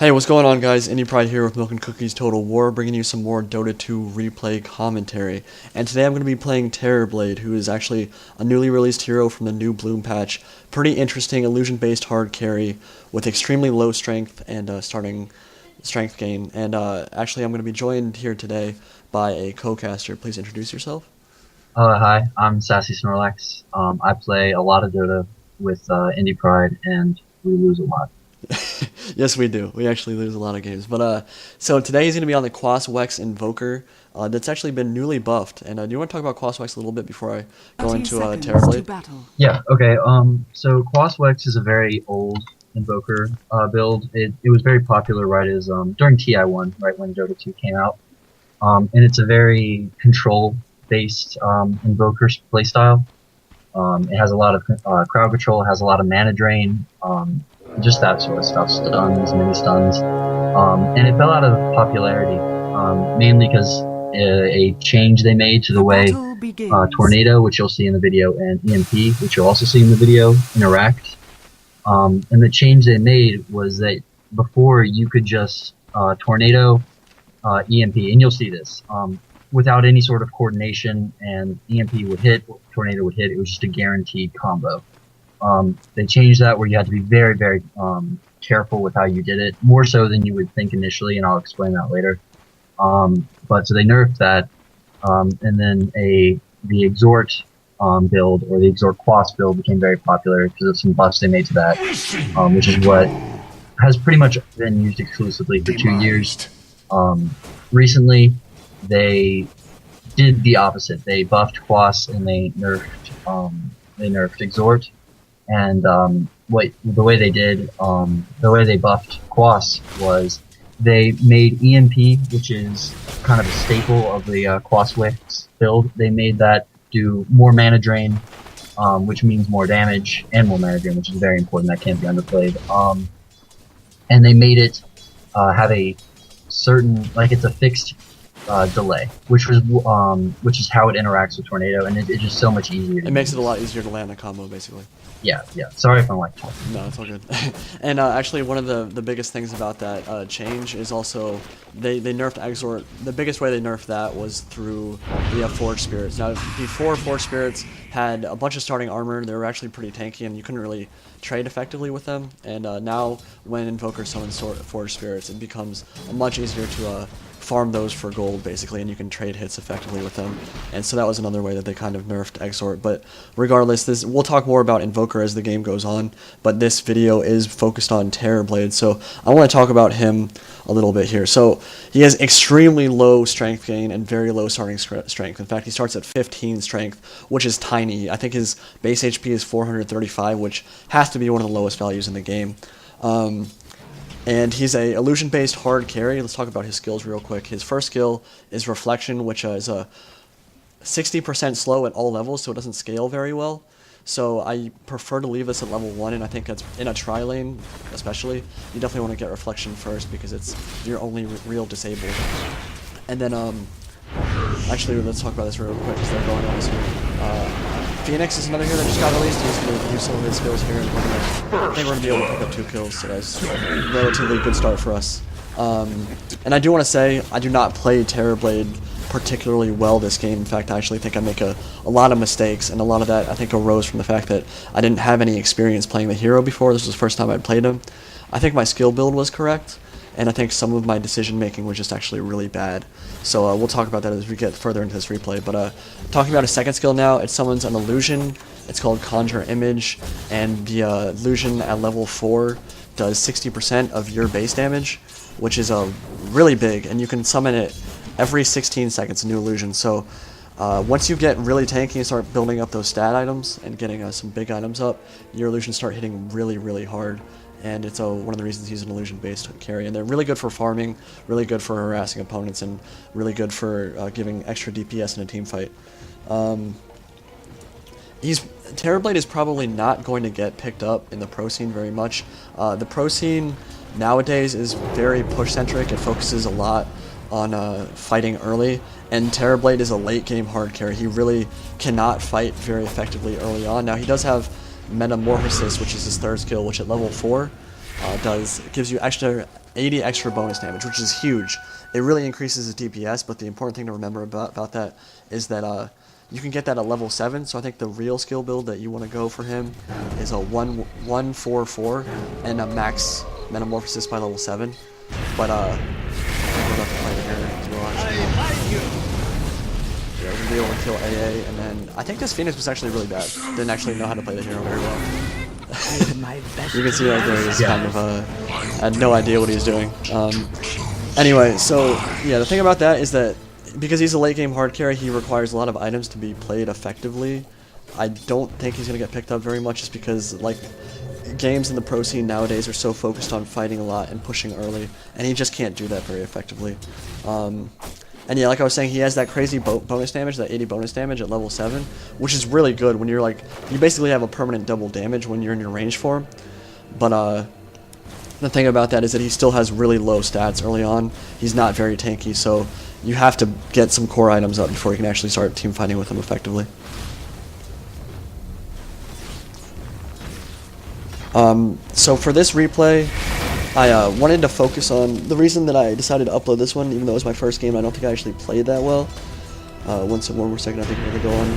Hey, what's going on, guys? Indie Pride here with Milk and Cookies Total War, bringing you some more Dota 2 replay commentary. And today I'm going to be playing Terrorblade, who is actually a newly released hero from the new Bloom patch. Pretty interesting, illusion-based hard carry with extremely low strength and starting strength gain. And actually, I'm going to be joined here today by a co-caster. Please introduce yourself. Hi, I'm Sassy Snorlax. I play a lot of Dota with Indie Pride, and we lose a lot. Yes, we do. We actually lose a lot of games. But so today he's going to be on the Quas Wex Invoker. That's actually been newly buffed. And do you want to talk about Quas Wex a little bit before I go into Terrorblade? Yeah, okay. So Quaswex is a very old Invoker build. It was very popular right as during TI1, right when Dota 2 came out. And it's a very control-based Invoker playstyle. It has a lot of crowd control, has a lot of mana drain, just that sort of stuff, stuns, mini stuns. And it fell out of popularity, mainly because a change they made to the way Tornado, which you'll see in the video, and EMP, which you'll also see in the video, interact. And the change they made was that before you could just Tornado, EMP, and you'll see this, without any sort of coordination, and EMP would hit, Tornado would hit, it was just a guaranteed combo. They changed that where you had to be very, very careful with how you did it, more so than you would think initially, and I'll explain that later. But so they nerfed that, and then the Exhort build, or the Exhort Quas build, became very popular because of some buffs they made to that, which is what has pretty much been used exclusively for 2 years. Recently, they did the opposite. They buffed Quas and they nerfed Exhort. And the way they buffed Quas was they made EMP, which is kind of a staple of the Quaswex build. They made that do more mana drain, which means more damage, and more mana drain, which is very important. That can't be underplayed. And they made it have a certain, like, it's a fixed delay, which is how it interacts with Tornado, and it's just so much easier. It makes it a lot easier to land a combo, basically. Yeah. Sorry if I'm like talking. No, it's all good. And actually, one of the biggest things about that change is also they nerfed Exhort. The biggest way they nerfed that was through the Forge Spirits. Now, before Forge Spirits had a bunch of starting armor, they were actually pretty tanky, and you couldn't really trade effectively with them. And now, when Invoker summons Forge Spirits, it becomes much easier to farm those for gold, basically, and you can trade hits effectively with them. And so that was another way that they kind of nerfed Exhort. But regardless, we'll talk more about Invoker as the game goes on, but this video is focused on Terrorblade, so I want to talk about him a little bit here. So he has extremely low strength gain and very low starting strength. In fact, he starts at 15 strength, which is tiny. I think his base HP is 435, which has to be one of the lowest values in the game. And he's a illusion-based hard carry. Let's talk about his skills real quick. His first skill is Reflection, which is a 60% slow at all levels, so it doesn't scale very well. So I prefer to leave this at level 1, and I think that's in a tri-lane especially. You definitely want to get Reflection first because it's your only real disable. And then, actually, let's talk about this real quick because they're going on this here. Phoenix is another hero that just got released. He's going to use some of his skills here, and I think we're going to be able to pick up 2 kills, so that's a relatively good start for us. And I do want to say, I do not play Terrorblade particularly well this game. In fact, I actually think I make a lot of mistakes, and a lot of that I think arose from the fact that I didn't have any experience playing the hero before. This was the first time I'd played him. I think my skill build was correct, and I think some of my decision making was just actually really bad. So we'll talk about that as we get further into this replay. But talking about his second skill now, it summons an illusion. It's called Conjure Image, and the illusion at level 4 does 60% of your base damage, which is really big, and you can summon it every 16 seconds, a new illusion. So once you get really tanky and start building up those stat items and getting some big items up, your illusions start hitting really, really hard. And it's one of the reasons he's an illusion-based carry. And they're really good for farming, really good for harassing opponents, and really good for giving extra DPS in a team fight. Terrorblade is probably not going to get picked up in the pro scene very much. The pro scene nowadays is very push-centric. It focuses a lot on fighting early, and Terrorblade is a late-game hard carry. He really cannot fight very effectively early on. Now, he does have Metamorphosis, which is his third skill, which at level 4 gives you extra 80 extra bonus damage, which is huge. It really increases his DPS, but the important thing to remember about that is that you can get that at level 7, so I think the real skill build that you want to go for him is a 1-4-4 and a max metamorphosis by level 7. But we're about to play it here as well, actually. Yeah, we're going to be able to kill AA, and then I think this Phoenix was actually really bad. Didn't actually know how to play the hero very well. You can see right there he's kind of had no idea what he was doing. Anyway, so yeah, the thing about that is that because he's a late game hard carry, he requires a lot of items to be played effectively. I don't think he's going to get picked up very much just because like games in the pro scene nowadays are so focused on fighting a lot and pushing early, and he just can't do that very effectively. And yeah, like I was saying, he has that crazy bonus damage, that 80 bonus damage at level 7, which is really good when you're like, you basically have a permanent double damage when you're in your range for him. But the thing about that is that he still has really low stats early on. He's not very tanky, so you have to get some core items up before you can actually start team fighting with him effectively. So for this replay, I wanted to focus on the reason that I decided to upload this one, even though it was my first game. I don't think I actually played that well. One more second, I think we're gonna go on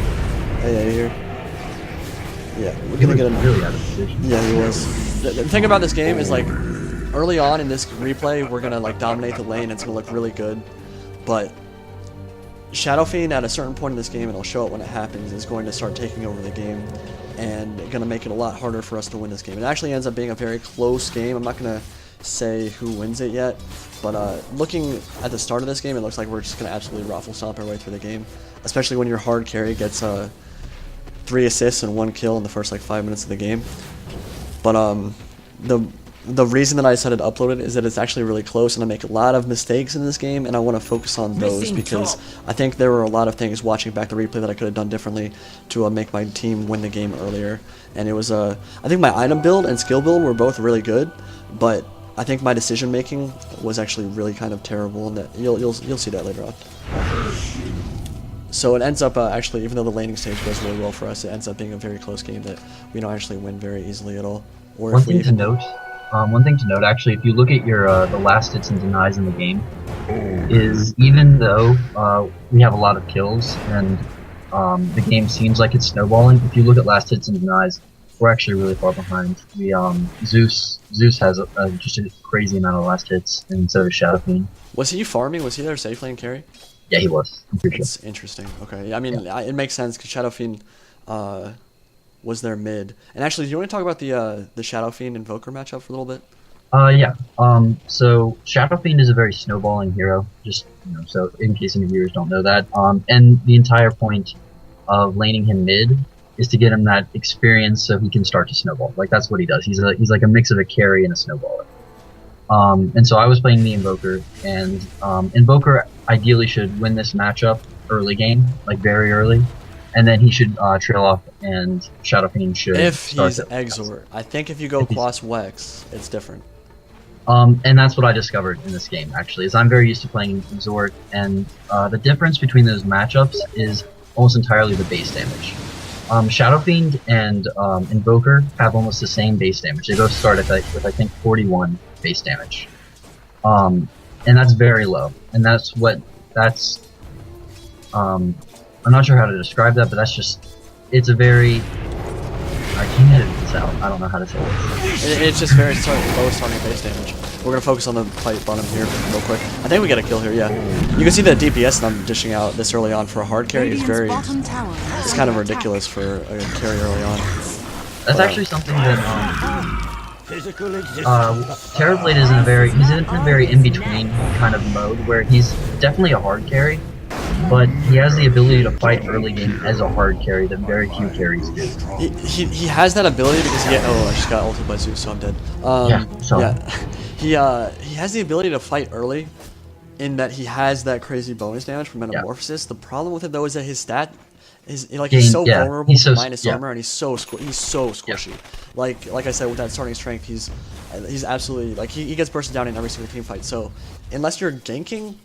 AA here. Yeah, we're gonna get him. Really out of position. Yeah, he was. The thing about this game is like, early on in this replay, we're gonna like dominate the lane. It's gonna look really good, but Shadow Fiend at a certain point in this game, and I'll show it when it happens, is going to start taking over the game and going to make it a lot harder for us to win this game. It actually ends up being a very close game. I'm not going to say who wins it yet, but looking at the start of this game, it looks like we're just going to absolutely raffle stomp our way through the game, especially when your hard carry gets 3 assists and 1 kill in the first like 5 minutes of the game. But the reason that I decided to upload it is that it's actually really close, and I make a lot of mistakes in this game, and I want to focus on those because I think there were a lot of things watching back the replay that I could have done differently to make my team win the game earlier. And it was I think my item build and skill build were both really good, but I think my decision making was actually really kind of terrible, and that you'll see that later on. So it ends up actually, even though the laning stage goes really well for us, it ends up being a very close game that we don't actually win very easily at all. Or One thing to note, actually, if you look at your the last hits and denies in the game, is even though we have a lot of kills and the game seems like it's snowballing, if you look at last hits and denies, we're actually really far behind. We Zeus has just a crazy amount of last hits instead of Shadow Fiend. Was he farming? Was he their safe lane carry? Yeah, he was. I'm pretty That's sure. interesting. Okay, I mean, it makes sense because Shadow Fiend was their mid. And actually, do you want to talk about the Shadow Fiend Invoker matchup for a little bit? Yeah. So Shadow Fiend is a very snowballing hero. Just so in case any viewers don't know that. And the entire point of laning him mid is to get him that experience so he can start to snowball. Like that's what he does. He's like a mix of a carry and a snowballer. And so I was playing the Invoker, and Invoker ideally should win this matchup early game, like very early. And then he should trail off, and Shadow Fiend should. If he's Exort, I think if you go Quas Wex, it's different. And that's what I discovered in this game. Actually, is I'm very used to playing Exort, and the difference between those matchups is almost entirely the base damage. Shadow Fiend and Invoker have almost the same base damage. They both start with I think 41 base damage, and that's very low. And that's. I'm not sure how to describe that, but it's a very, I can't edit this out. I don't know how to say this. It's just very low starting base damage. We're going to focus on the fight bottom here real quick. I think we get a kill here, yeah. You can see the DPS that I'm dishing out this early on for a hard carry is it's kind of ridiculous for a carry early on. That's actually something that, Terrorblade is he's in a very in-between kind of mode where he's definitely a hard carry, but he has the ability to fight early game as a hard carry that very few carries do. He has that ability because I just got ulted by Zeus, so I'm dead. He has the ability to fight early, in that he has that crazy bonus damage from Metamorphosis. Yeah. The problem with it though is that his stat is he's so vulnerable to minus armor, and he's so squishy. Yeah. Like I said, with that starting strength, he's absolutely he gets bursted down in every single team fight. So unless you're ganking,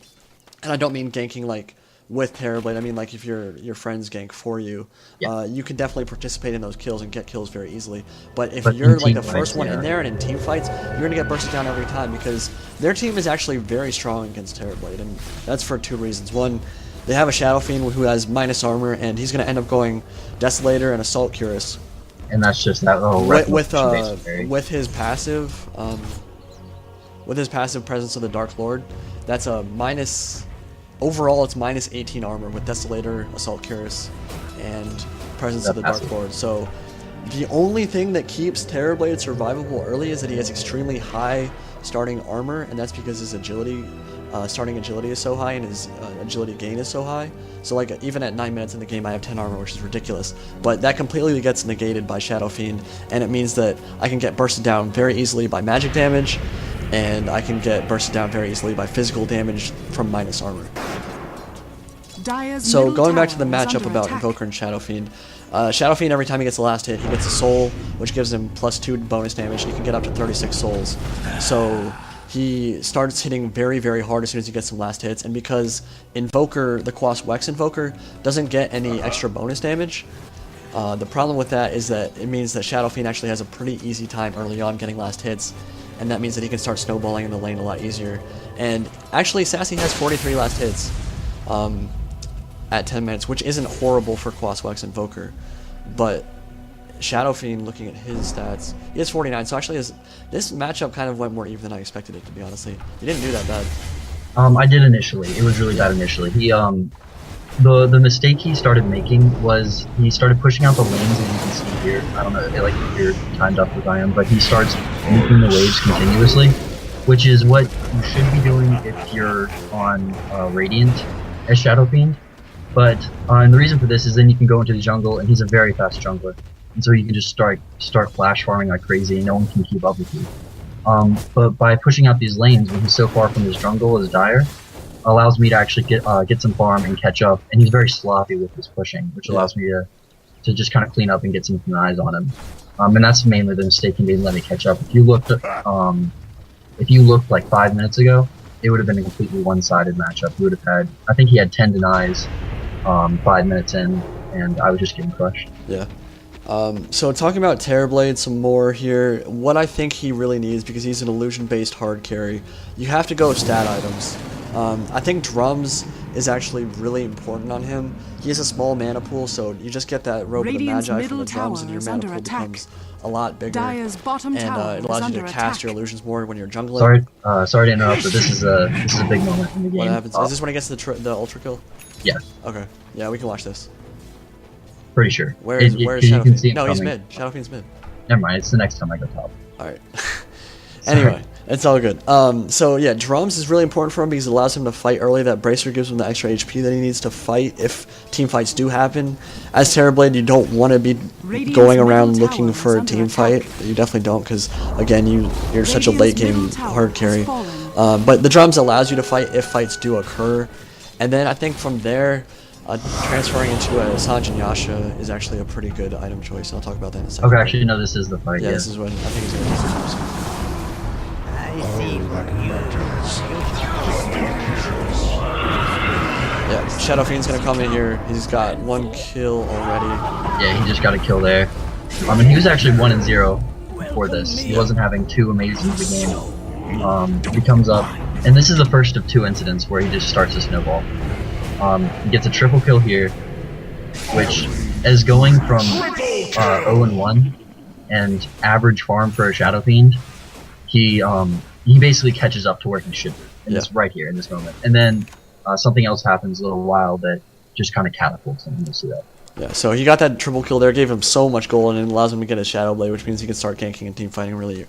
and I don't mean ganking like with Terrorblade, I mean, like if your friends gank for you, you can definitely participate in those kills and get kills very easily. But if you're like the first one in there and in team fights, you're gonna get bursted down every time because their team is actually very strong against Terrorblade, and that's for 2 reasons. One, they have a Shadow Fiend who has minus armor, and he's gonna end up going Desolator and Assault Cuirass. And that's just that little with his passive, Presence of the Dark Lord, that's a minus. Overall, it's minus 18 armor with Desolator, Assault Cuirass, and Presence of the Dark Lord. So the only thing that keeps Terrorblade survivable early is that he has extremely high starting armor, and that's because his agility, starting agility is so high and his agility gain is so high. So like even at 9 minutes in the game, I have 10 armor, which is ridiculous. But that completely gets negated by Shadow Fiend, and it means that I can get bursted down very easily by magic damage, and I can get bursted down very easily by physical damage from minus armor. So going back to the matchup about Invoker and Shadow Fiend, Shadow Fiend, every time he gets the last hit, he gets a soul, which gives him +2 bonus damage, and he can get up to 36 souls. So he starts hitting very, very hard as soon as he gets some last hits, and because Invoker, the Quas Wex Invoker, doesn't get any extra bonus damage, the problem with that is that it means that Shadow Fiend actually has a pretty easy time early on getting last hits, and that means that he can start snowballing in the lane a lot easier. And actually, Sassy has 43 last hits at 10 minutes, which isn't horrible for Quas Wex Invoker, but Shadow Fiend, looking at his stats, he has 49, so actually this matchup kind of went more even than I expected it to be, honestly. He didn't do that bad. I did initially. It was really bad initially. He, the mistake he started making was he started pushing out the lanes, as you can see here. I don't know, like if you're timed up as I am, but he starts nuking the waves continuously, which is what you should be doing if you're on Radiant as Shadow Fiend. But and the reason for this is then you can go into the jungle, and he's a very fast jungler, and so you can just start flash farming like crazy, and no one can keep up with you. But by pushing out these lanes when he's so far from his jungle as Dire, allows me to actually get some farm and catch up, and he's very sloppy with his pushing, which allows me to just kind of clean up and get some eyes on him. And that's mainly the mistake he didn't let me catch up. If you looked like 5 minutes ago, it would have been a completely one-sided matchup. He would have had, I think he had 10 denies 5 minutes in, and I was just getting crushed. Yeah. So talking about Terrorblade some more here, what I think he really needs, because he's an illusion-based hard carry, you have to go stat items. I think drums is actually really important on him. He has a small mana pool, so you just get that Robe of the Magi from the drums, and your mana pool becomes a lot bigger, and it allows you to cast your illusions more when you're jungling. Sorry to interrupt, but this is a big moment in the game. What happens? Is this when he gets the ultra kill? Yeah. Okay. Yeah, we can watch this. Pretty sure. Where is Shadow Fiend? No, he's mid. Shadow Fiend's mid. Never mind. It's the next time I go top. All right. Anyway, it's all good. So yeah, drums is really important for him because it allows him to fight early. That bracer gives him the extra HP that he needs to fight if team fights do happen. As Terrorblade, you don't want to be going around looking for a team fight. You definitely don't, because again, you're such a late game hard carry. But the drums allows you to fight if fights do occur, and then I think from there, transferring into a Sange and Yasha is actually a pretty good item choice. I'll talk about that in a second. Okay, actually, no, this is the fight. Yeah, this is when I think he's going to do. Yeah, Shadow Fiend's gonna come in here. He's got 1 kill already. Yeah, he just got a kill there. And he was actually 1-0 before this. He wasn't having too amazing of a game. He comes up, and this is the first of 2 incidents where he just starts to snowball. He gets a triple kill here, which is going from 0-1 and average farm for a Shadow Fiend. He basically catches up to where he should be, and it's right here in this moment. And then something else happens a little while that just kind of catapults him. You see that? Yeah. So he got that triple kill there, gave him so much gold, and it allows him to get his Shadow Blade, which means he can start ganking and team fighting really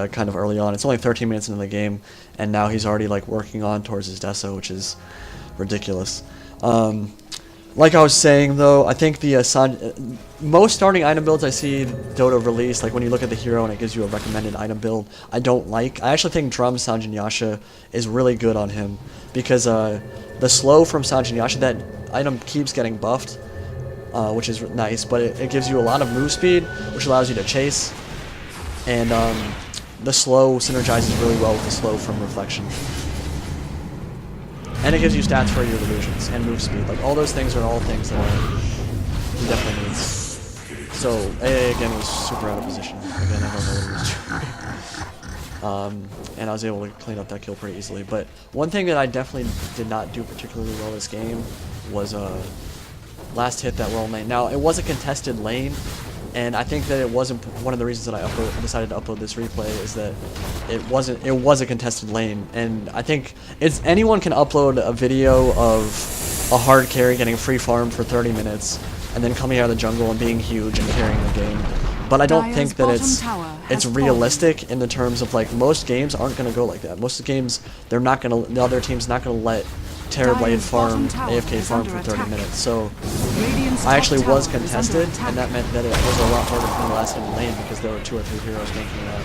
kind of early on. It's only 13 minutes into the game, and now he's already like working on towards his Deso, which is ridiculous. Like I was saying though, I think the most starting item builds I see Dota release, like when you look at the hero and it gives you a recommended item build, I don't like. I actually think Drum Sange and Yasha is really good on him, because the slow from Sange and Yasha, that item keeps getting buffed, which is nice, but it gives you a lot of move speed, which allows you to chase, and the slow synergizes really well with the slow from Reflection. And it gives you stats for your illusions and move speed. Like, all those things are all things that he definitely needs. So, AA again was super out of position. Again, I don't know what he was doing. And I was able to clean up that kill pretty easily. But one thing that I definitely did not do particularly well this game was last hit that wall lane. Now, it was a contested lane, and I think that it wasn't one of the reasons that I decided to upload this replay is that it was a contested lane, and I think anyone can upload a video of a hard carry getting free farm for 30 minutes and then coming out of the jungle and being huge and carrying the game. But I don't think that it's realistic in the terms of, like, most games aren't going to go like that. Most of the games, the other team's not going to let Terrorblade farm, AFK farm for 30 minutes. So I actually was contested, and that meant that it was a lot harder for me to last hit in lane because there were 2 or 3 heroes making it out.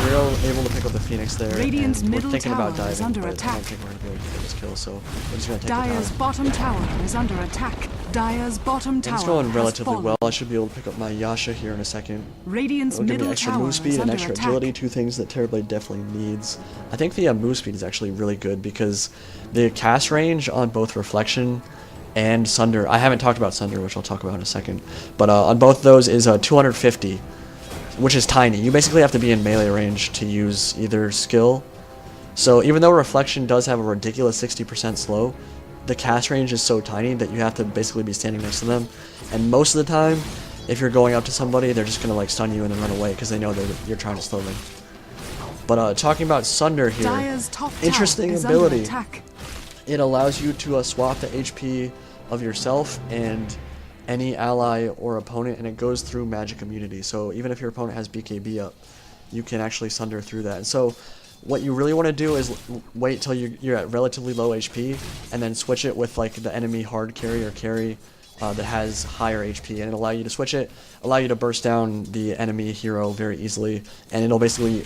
We were able to pick up the Phoenix there, and we're thinking about diving, but I don't think we're going to be able to get this kill, so we're just going to take Dire's the time. bottom tower is under attack. Dire's bottom tower It's going relatively has well. I should be able to pick up my Yasha here in a second. Radiant's It'll give me middle extra tower move speed is and under extra attack. agility, 2 things that Terrorblade definitely needs. I think the move speed is actually really good because the cast range on both Reflection and Sunder, I haven't talked about Sunder, which I'll talk about in a second, but on both those is 250, which is tiny. You basically have to be in melee range to use either skill. So even though Reflection does have a ridiculous 60% slow, the cast range is so tiny that you have to basically be standing next to them. And most of the time, if you're going up to somebody, they're just going to, like, stun you and then run away because they know that you're trying to slow them. But talking about Sunder here, interesting ability. It allows you to swap the HP of yourself and any ally or opponent, and it goes through magic immunity. So even if your opponent has BKB up, you can actually Sunder through that. And so what you really want to do is wait till you're at relatively low HP and then switch it with, like, the enemy hard carry or carry that has higher HP, and it'll allow you to switch it, allow you to burst down the enemy hero very easily, and it'll basically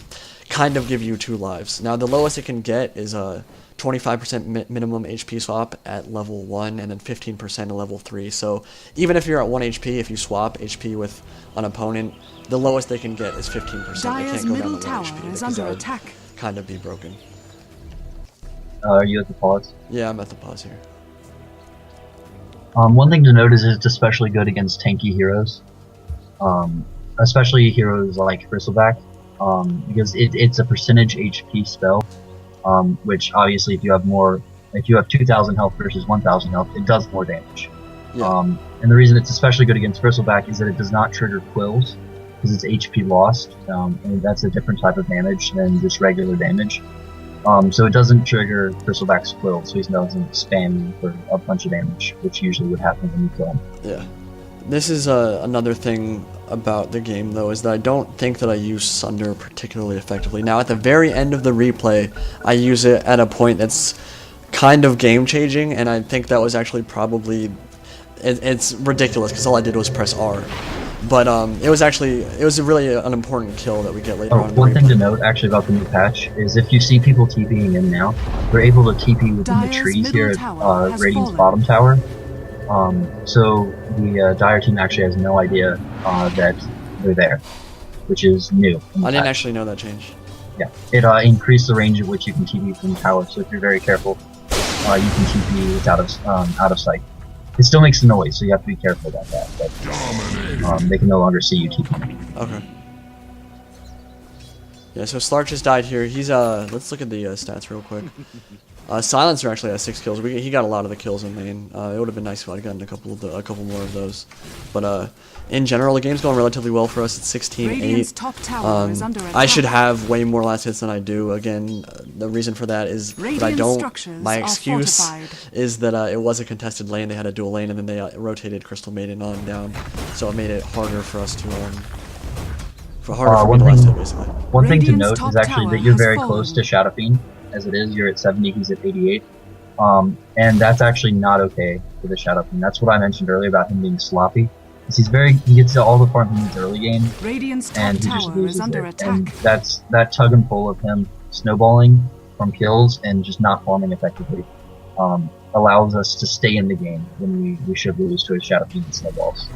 kind of give you 2 lives. Now, the lowest it can get is a 25% minimum HP swap at level 1 and then 15% at level 3. So even if you're at 1 HP, if you swap HP with an opponent, the lowest they can get is 15%. They can't go down to 1 HP because that would kind of be broken. Are you at the pause? Yeah, I'm at the pause here. One thing to note is it's especially good against tanky heroes, especially heroes like Bristleback, because it's a percentage HP spell, which obviously if you have 2,000 health versus 1,000 health, it does more damage. Yeah. And the reason it's especially good against Bristleback is that it does not trigger quills, because it's HP lost, and that's a different type of damage than just regular damage. So it doesn't trigger Bristleback's quill, so he doesn't spam you for a bunch of damage, which usually would happen when you kill him. Yeah. This is another thing about the game, though, is that I don't think that I use Sunder particularly effectively. Now, at the very end of the replay, I use it at a point that's kind of game-changing, and I think that was actually probably... It's ridiculous, because all I did was press R. But it was really an important kill that we get later on. One thing to note, actually, about the new patch is if you see people TPing in now, they're able to TP within the trees here at Radiant's bottom tower. So the Dire team actually has no idea that they're there, which is new. I didn't actually know that change. Yeah, it increased the range at which you can TP from the tower, so if you're very careful, you can TP without out of sight. It still makes a noise, so you have to be careful about that, but they can no longer see you TP. Okay. Yeah, so Slark just died here. He's, let's look at the stats real quick. Silencer actually has 6 kills. He got a lot of the kills in lane. It would have been nice if I'd gotten a couple more of those. But in general, the game's going relatively well for us. It's 16-8. I should have way more last hits than I do. Again, the reason for that is that I don't. My excuse is that it was a contested lane. They had a dual lane, and then they rotated Crystal Maiden on down, so it made it harder for us to harder for me to last hit, basically. One thing to note is actually that you're very close to Shadow Fiend. As it is, you're at 70, he's at 88. And that's actually not okay for the Shadow Fiend. That's what I mentioned earlier about him being sloppy. He gets to all the farm he needs early game, and he just loses it. And that's that tug and pull of him snowballing from kills and just not farming effectively allows us to stay in the game when we should lose to his Shadow Fiend and snowballs.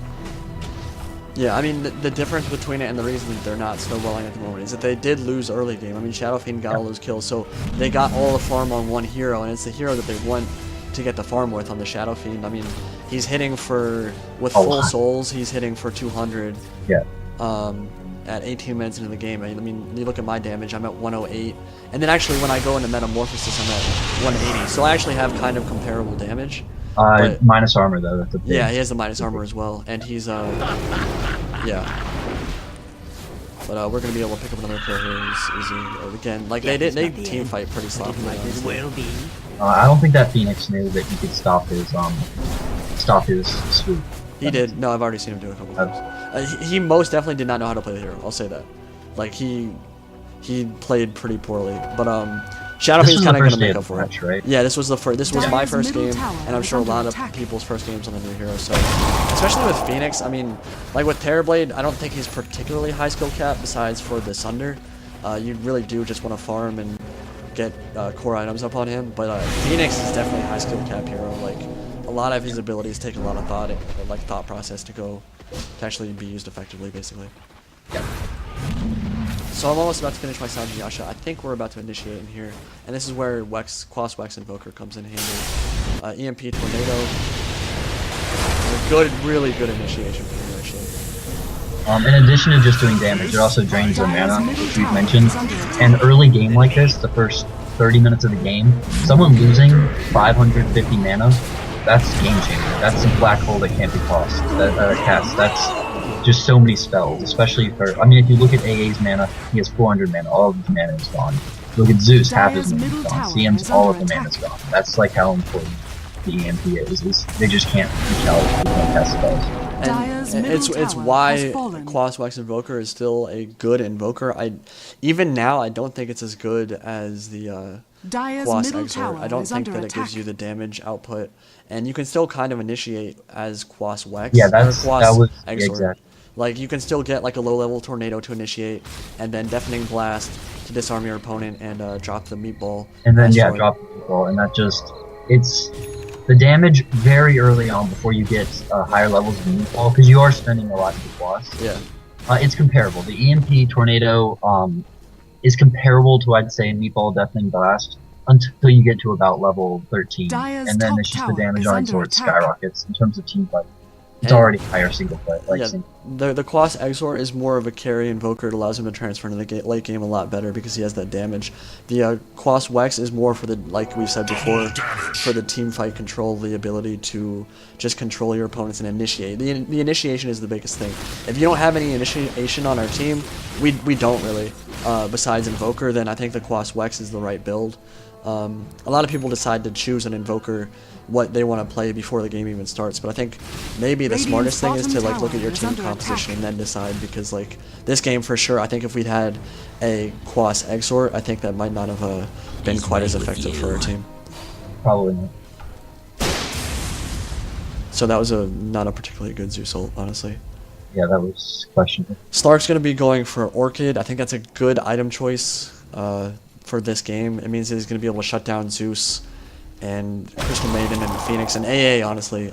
Yeah, I mean, the difference between it and the reason that they're not snowballing at the moment is that they did lose early game. I mean, Shadow Fiend got all those kills, so they got all the farm on one hero, and it's the hero that they want to get the farm with on the Shadow Fiend. I mean, he's hitting with full souls, he's hitting for 200. Yeah. At 18 minutes into the game. I mean, you look at my damage, I'm at 108. And then actually when I go into Metamorphosis, I'm at 180. So I actually have kind of comparable damage. Minus armor, though. That's a big, yeah, he has the minus armor as well. And he's, yeah. But we're going to be able to pick up another player here who's again, like, they team fight pretty sloppily. I don't think that Phoenix knew that he could stop his swoop. He did. No, I've already seen him do it a couple times. He most definitely did not know how to play the hero. I'll say that. Like, he played pretty poorly. But Shadow Fiend's kind of going to make up for it. Right? Yeah, this was my first game, and I'm sure a lot of people's first games on the new hero. So, especially with Phoenix, I mean, like with Terrorblade, I don't think he's particularly high skill cap besides for the Sunder. You really do just want to farm and get core items up on him. But Phoenix is definitely a high skill cap hero. Like, a lot of his abilities take a lot of thought process to actually be used effectively, basically. Yep. So I'm almost about to finish my Sange and Yasha. I think we're about to initiate in here, and this is where Quas Wex Invoker comes in handy. EMP Tornado, really good initiation for me actually. In addition to just doing damage, it also drains their mana, which we've mentioned. And early game like this, the first 30 minutes of the game, someone losing 550 mana. That's game changer. That's a black hole that can't be cast. That's just so many spells, especially for. I mean, if you look at AA's mana, he has 400 mana. All of his mana is gone. Look at Zeus, half his mana is gone. CM's, all of the mana is gone. That's like how important the EMP is they just can't reach out. They can't cast spells. And it's why Quas Wex Invoker is still a good invoker. Even now I don't think it's as good as the Quas Exort. I don't think that it gives you the damage output, and you can still kind of initiate as Quas Wex. Yeah, that was Exort. exactly. Like, you can still get like a low-level tornado to initiate, and then deafening blast to disarm your opponent and drop the meatball. And then drop the meatball, and that it's the damage very early on before you get higher levels of meatball, because you are spending a lot to Quas. Yeah. It's comparable. The EMP tornado is comparable to, I'd say, Meatball Deafening Blast until you get to about level 13. And then it's just the damage on Exort skyrockets in terms of team fight. It's already higher single play. The Quas Exort is more of a carry invoker. It allows him to transfer into the late game a lot better because he has that damage. The Quas Wex is more for the, like we've said before, for the team fight control, the ability to just control your opponents and initiate. The initiation is the biggest thing. If you don't have any initiation on our team, we don't really. Besides invoker, then I think the Quas Wex is the right build. A lot of people decide to choose an invoker what they want to play before the game even starts, but I think maybe the smartest thing is to like look at your team composition and then decide, because like this game for sure, I think if we'd had a Quas Exort, I think that might not have been quite as effective for our team. Probably not. So that was not a particularly good Zeus ult, honestly. Yeah, that was questionable. Slark's going to be going for Orchid. I think that's a good item choice for this game. It means that he's going to be able to shut down Zeus and Crystal Maiden and Phoenix and AA, honestly.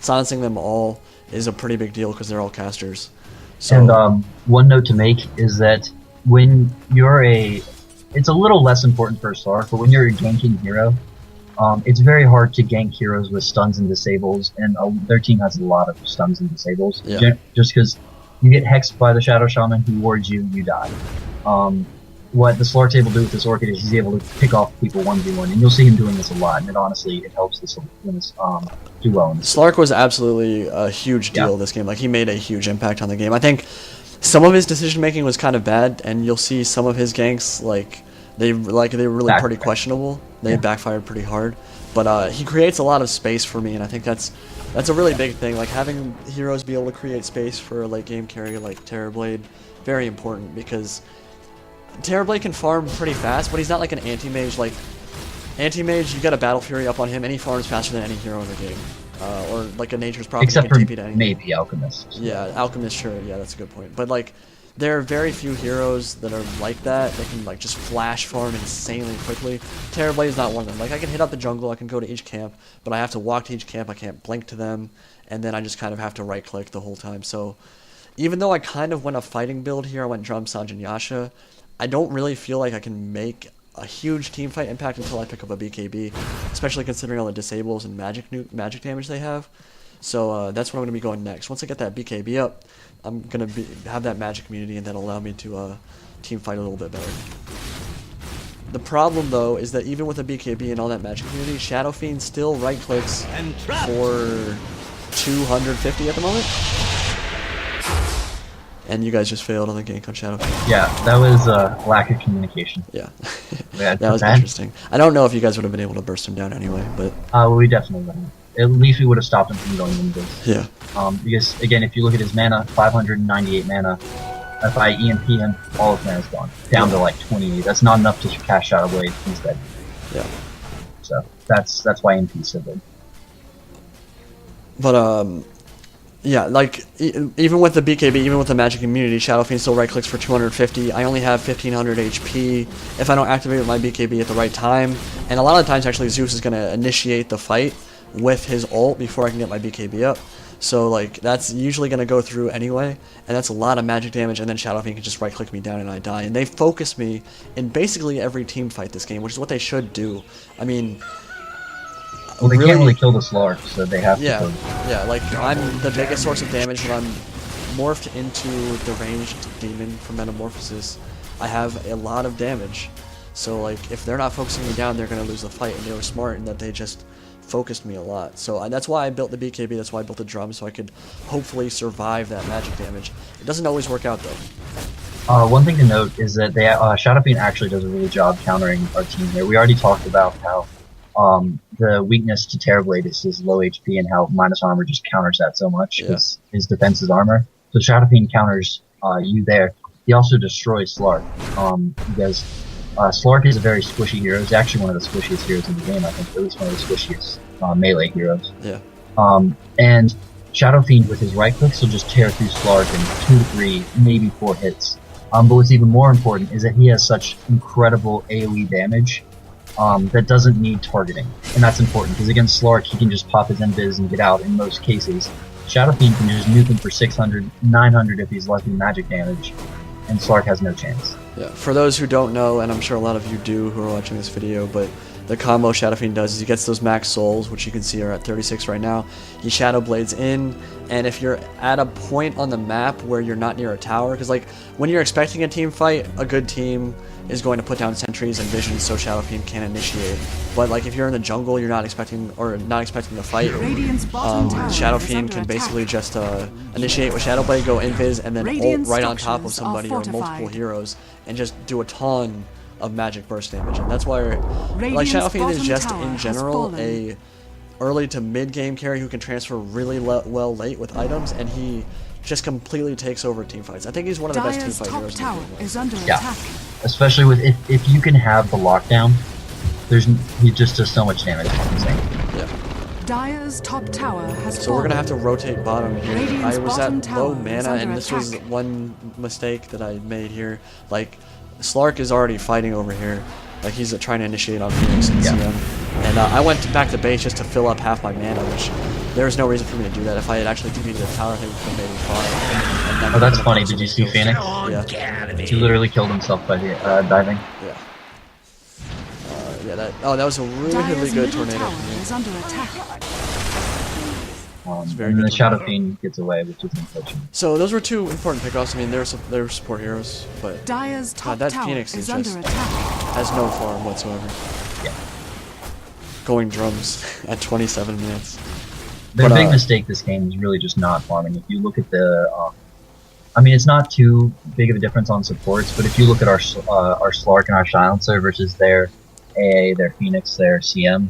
Silencing them all is a pretty big deal because they're all casters. So, and one note to make is that when you're it's a little less important for a Slark, but when you're a ganking hero, it's very hard to gank heroes with stuns and disables, and their team has a lot of stuns and disables. Yeah. Just because you get hexed by the Shadow Shaman who wards you, you die. What the Slark's able to do with this Orchid is he's able to pick off people 1v1, and you'll see him doing this a lot, and it helps this do well in this. Slark was absolutely a huge deal this game. Like, he made a huge impact on the game. I think some of his decision making was kind of bad, and you'll see some of his ganks they were really pretty questionable. They backfired pretty hard, but he creates a lot of space for me, and I think that's a really big thing. Like, having heroes be able to create space for a late game carry like Terrorblade, very important, because Terrorblade can farm pretty fast, but he's not like an anti-mage. Like, anti-mage, you got a Battle Fury up on him, and he farms faster than any hero in the game. Or like a Nature's Prophet. Except can for TP to anything. maybe Alchemist. Yeah, Alchemist, sure. Yeah, that's a good point. But like, there are very few heroes that are like that. They can like just flash farm insanely quickly. Terrorblade is not one of them. Like, I can hit up the jungle, I can go to each camp, but I have to walk to each camp, I can't blink to them, and then I just kind of have to right-click the whole time. So even though I kind of went a fighting build here, I went Drum, Sange and Yasha, I don't really feel like I can make a huge team fight impact until I pick up a BKB, especially considering all the disables and magic damage they have. So that's what I'm going to be going next. Once I get that BKB up, I'm going to have that magic immunity, and that'll allow me to team fight a little bit better. The problem, though, is that even with a BKB and all that magic immunity, Shadow Fiend still right-clicks for 250 at the moment. And you guys just failed on the gank on Shadow Fiend. Yeah, that was lack of communication. Yeah. Yeah, that was interesting. I don't know if you guys would have been able to burst him down anyway, but... we definitely wouldn't. At least we would have stopped him from going into this. Yeah. Because, again, if you look at his mana, 598 mana. If I EMP him, all his mana's gone. Down to like 28. That's not enough to cast Shadow Blade instead. Yeah. So, that's why EMP is so good. But, yeah, like, even with the BKB, even with the magic immunity, Shadow Fiend still right-clicks for 250. I only have 1500 HP if I don't activate my BKB at the right time. And a lot of the times, actually, Zeus is going to initiate the fight with his ult before I can get my BKB up. So, like, that's usually going to go through anyway, and that's a lot of magic damage, and then Shadow Fiend can just right-click me down and I die. And they focus me in basically every team fight this game, which is what they should do. I mean... Well, they can't really kill the Slark, so they have to kill him. Yeah, like, I'm the biggest source of damage when I'm morphed into the ranged demon from Metamorphosis. I have a lot of damage. So, like, if they're not focusing me down, they're going to lose the fight, and they were smart in that they just focused me a lot. So that's why I built the BKB, that's why I built the drum, so I could hopefully survive that magic damage. It doesn't always work out, though. One thing to note is that Shadow Fiend actually does a really good job countering our team here. We already talked about how the weakness to Terrorblade is his low HP and how minus armor just counters that so much. Yeah. His defense is armor. So Shadow Fiend counters you there. He also destroys Slark because Slark is a very squishy hero. He's actually one of the squishiest heroes in the game, I think. At least one of the squishiest melee heroes. Yeah. And Shadow Fiend with his right clicks will just tear through Slark in 2 to 3, maybe 4 hits. But what's even more important is that he has such incredible AoE damage that doesn't need targeting. And that's important, because against Slark, he can just pop his invis and get out in most cases. Shadow Fiend can just nuke him for 600, 900 if he's lucky magic damage, and Slark has no chance. Yeah, for those who don't know, and I'm sure a lot of you do who are watching this video, but the combo Shadow Fiend does is he gets those max souls, which you can see are at 36 right now. He Shadow Blades in, and if you're at a point on the map where you're not near a tower, because like when you're expecting a team fight, a good team is going to put down sentries and visions so Shadow Fiend can initiate. But like if you're in the jungle, you're not expecting the fight. Shadow Fiend can basically just initiate with Shadow Blade, go invis, and then ult right on top of somebody or multiple heroes, and just do a ton of magic burst damage. And that's why like Shadow Fiend is just in general a early to mid game carry who can transfer really well late with items, and he just completely takes over team fights. I think he's one of the best team fight heroes in the game. Yeah, especially with if you can have the lockdown, he just does so much damage. Yeah. Dire's top tower has So we're gonna have to rotate bottom here. Radiant's I was bottom at low tower is mana, under and this was attack. one mistake that I made here. Like, Slark is already fighting over here. Like, he's trying to initiate on Phoenix and CM. And I went back to base just to fill up half my mana, which there's no reason for me to do that. If I had actually defeated the tower, I think we could have maybe fought. Oh, that's funny. Did you see Phoenix? Yeah. He literally killed himself by diving. Yeah. Yeah, that was a really good tornado. Is under attack. very And good the Shadow tornado. Fiend gets away, which is unfortunate. So those were two important pickoffs. I mean, they're support heroes, but Dire's top that tower Phoenix is is under just attack. has no farm whatsoever. Yeah. Going drums at 27 minutes. The But, big mistake this game is really just not farming. If you look at the, I mean, it's not too big of a difference on supports, but if you look at our Slark and our Silencer versus their AA, their Phoenix, their CM,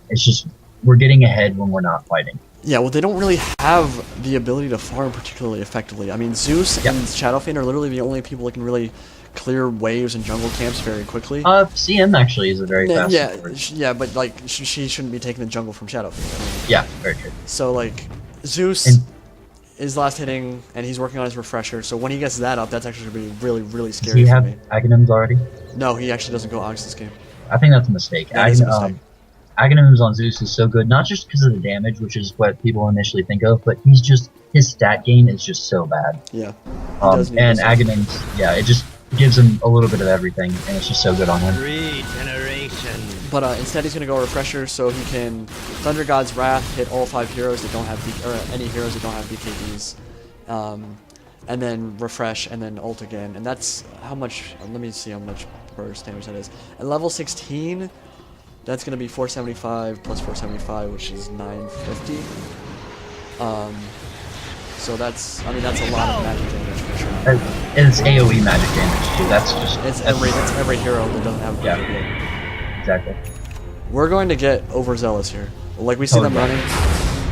it's just we're getting ahead when we're not fighting. Yeah, well, they don't really have the ability to farm particularly effectively. I mean, Zeus and Shadow Fiend are literally the only people that can really clear waves and jungle camps very quickly. CM actually is a very fast support. Yeah, but like she shouldn't be taking the jungle from Shadow Fiend. I mean, Yeah, very true. so like Zeus And- is last hitting, and he's working on his refresher. So when he gets that up, that's actually going to be really, really Does scary he for have me. Aghanims already? No, he actually doesn't go Aghs this game. I think that's a mistake. That is a mistake. Aghanim's on Zeus is so good, not just because of the damage, which is what people initially think of, but his stat gain is just so bad. Yeah. He does need And this. Aghanim's, yeah, it just gives him a little bit of everything, and it's just so good on him. Regeneration. But instead he's going to go Refresher so he can Thunder God's Wrath, hit all 5 heroes that don't have or any heroes that don't have BKBs. And then Refresh, and then ult again. And that's how much, let me see how much burst damage that is. At level 16, that's going to be 475 plus 475, which is 950. So that's, I mean, that's a lot of magic damage for sure. And it's AoE magic damage too. That's just It's every hero that doesn't have BKB. yeah, exactly. We're going to get overzealous here. Like, we see Oh, them yeah. running,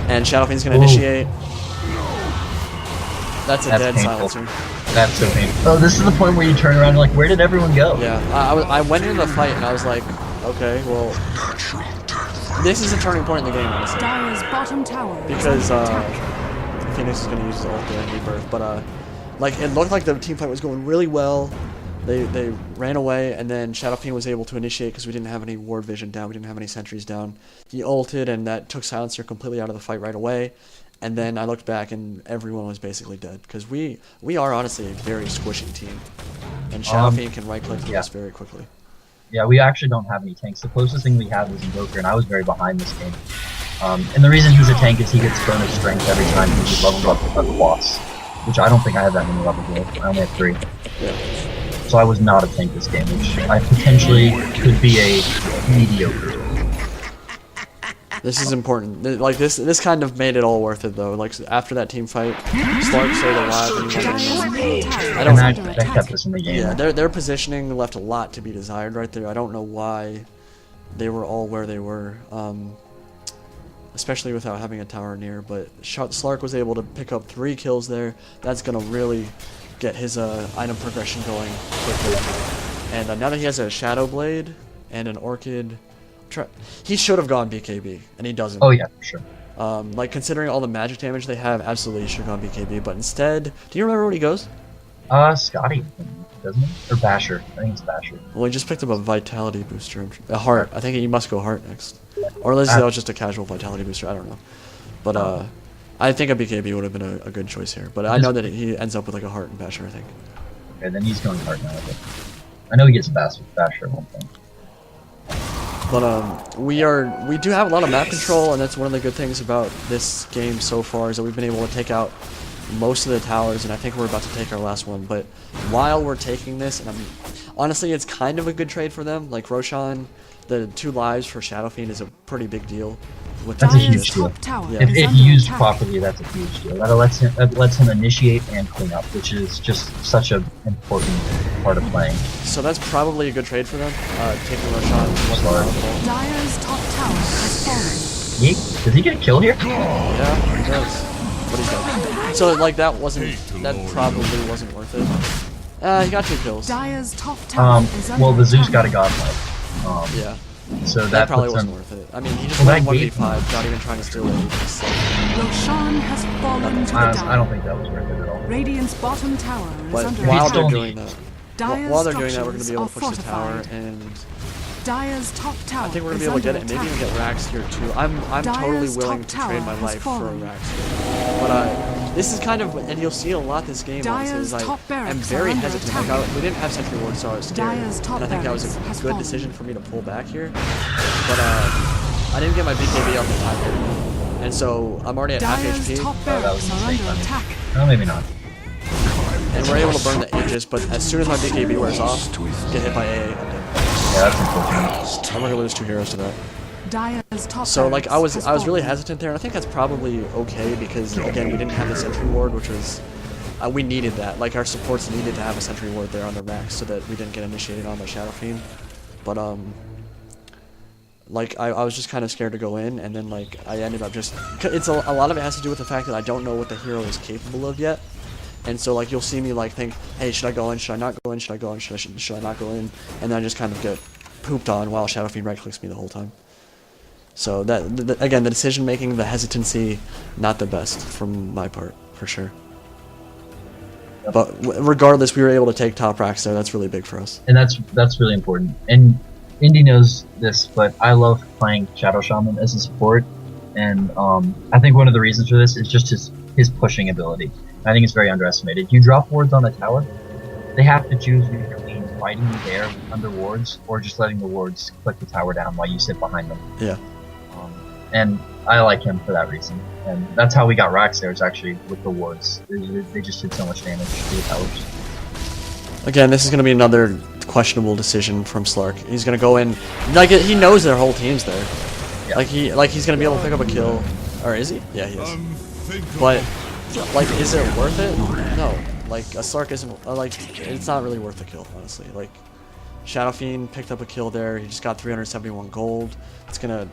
and Shadow Fiend's going to Ooh. initiate. That's a That's dead painful. silencer. That's so painful. Oh, this is the point where you turn around and like, where did everyone go? Yeah, I went into the fight and I was like, okay, well, this is a turning point in the game, honestly. Dire's bottom tower is Because under attack. Phoenix is going to use his ult there and rebirth, but like, it looked like the team fight was going really well. They ran away, and then Shadow Fiend was able to initiate because we didn't have any ward vision down, we didn't have any sentries down. He ulted, and that took Silencer completely out of the fight right away. And then I looked back, and everyone was basically dead because we are honestly a very squishy team, and Shadow Fiend can right click through us very quickly. Yeah, we actually don't have any tanks. The closest thing we have is Invoker, and I was very behind this game. And the reason he's a tank is he gets bonus strength every time he levels up a Quas, which I don't think I have that many levels with. I only have 3. Yeah. So I was not a tank this game, which I potentially could be a mediocre. This is important. Like this kind of made it all worth it though. Like after that team fight, Slark stayed alive and he went Dire's in. middle tower I is don't- under That attack. kept us in the game. Yeah, their positioning left a lot to be desired right there. I don't know why they were all where they were, especially without having a tower near. But Slark was able to pick up 3 kills there. That's gonna really get his item progression going quickly. And now that he has a Shadow Blade and an Orchid, he should have gone BKB, and he doesn't. Oh yeah, for sure. Like considering all the magic damage they have, absolutely he should have gone BKB. But instead, do you remember what he goes? Skadi, doesn't it? Or Basher. I think it's Basher. Well, he just picked up a vitality booster. A heart. I think he must go heart next. Or unless that was just a casual vitality booster. I don't know. But I think a BKB would have been a good choice here. But I know that he ends up with like a heart and basher, I think. Okay, then he's going hard now. I know he gets a Basher at one point. But we do have a lot of map control, and that's one of the good things about this game so far is that we've been able to take out most of the towers, and I think we're about to take our last one. But while we're taking this, and honestly, it's kind of a good trade for them. Like Roshan, the 2 lives for Shadow Fiend is a pretty big deal. With That's a Dire's huge deal. top tower Yeah. is If under used attack. properly, that's a huge deal. That lets him initiate and clean up, which is just such an important part of playing. So that's probably a good trade for them. Taking Roshan wasn't Sorry. valuable. Dire's top tower has fallen. Yeet. Does he get a kill here? Yeah, he does. But he's dead. So like that probably wasn't worth it. He got 2 kills. Dire's top tower is under Well, the Zeus attack. got a godlike. Yeah. So That that probably puts wasn't him. worth it. I mean, he just Well, went that gave 1v5, not even trying to steal it. He just, like, Roshan has fallen to the I don't down. think that was worth it at all. Radiant's bottom tower is but under while attack. they're still doing needs- that, Dire's while they're doing that, we're going to be able to structures push the are tower, fortified. and Dire's top tower I think we're going is to be able to get under it. Maybe even attack. get Rax here too. I'm Dire's totally willing top to trade my tower has life for a fallen. Rax here. But this is kind of, and you'll see a lot this game. Honestly, Dire's is top I'm barracks very are under hesitant. attack. Like, we didn't have Sentry Ward, so I was scared. Dire's top And I think that was barracks a has good fallen. decision for me to pull back here. But I didn't get my BKB off the time here, and so I'm already at half Dire's HP. top that was barracks a are mistake under by me. attack. No, maybe not. And we're able to burn the Aegis, but as soon as my BKB wears off, get hit by AA, I'm dead. Yeah, that's unfortunate. I'm gonna lose 2 heroes to that. Dire's top So like I was barracks has really fallen. hesitant there, and I think that's probably okay because again we didn't have the Sentry Ward, which was we needed that. Like our supports needed to have a Sentry Ward there on the Rax so that we didn't get initiated on by Shadow Fiend. But like I was just kind of scared to go in, and then like I ended up just it's a lot of it has to do with the fact that I don't know what the hero is capable of yet. And so like you'll see me like think, hey, should I go in? Should I not go in? Should I go in? Should I not go in? And then I just kind of get pooped on while Shadow Fiend right clicks me the whole time. So that again, the decision making, the hesitancy, not the best from my part for sure. But regardless, we were able to take top racks there. That's really big for us. And that's really important. And Indy knows this, but I love playing Shadow Shaman as a support, and I think one of the reasons for this is just his pushing ability. I think it's very underestimated. You drop wards on a tower, they have to choose between fighting you there under wards or just letting the wards click the tower down while you sit behind them. Yeah. And I like him for that reason. And that's how we got racks there, is actually with the wards. They just did so much damage to the towers. Again, this is going to be another questionable decision from Slark. He's going to go in, like, he knows their whole team's there. Yeah. Like he's going to be able to pick up a kill. Or is he? Yeah, he is. But, like, is it worth it? No. Like, a Slark isn't, like, it's not really worth the kill, honestly. Like, Shadow Fiend picked up a kill there. He just got 371 gold. It's going to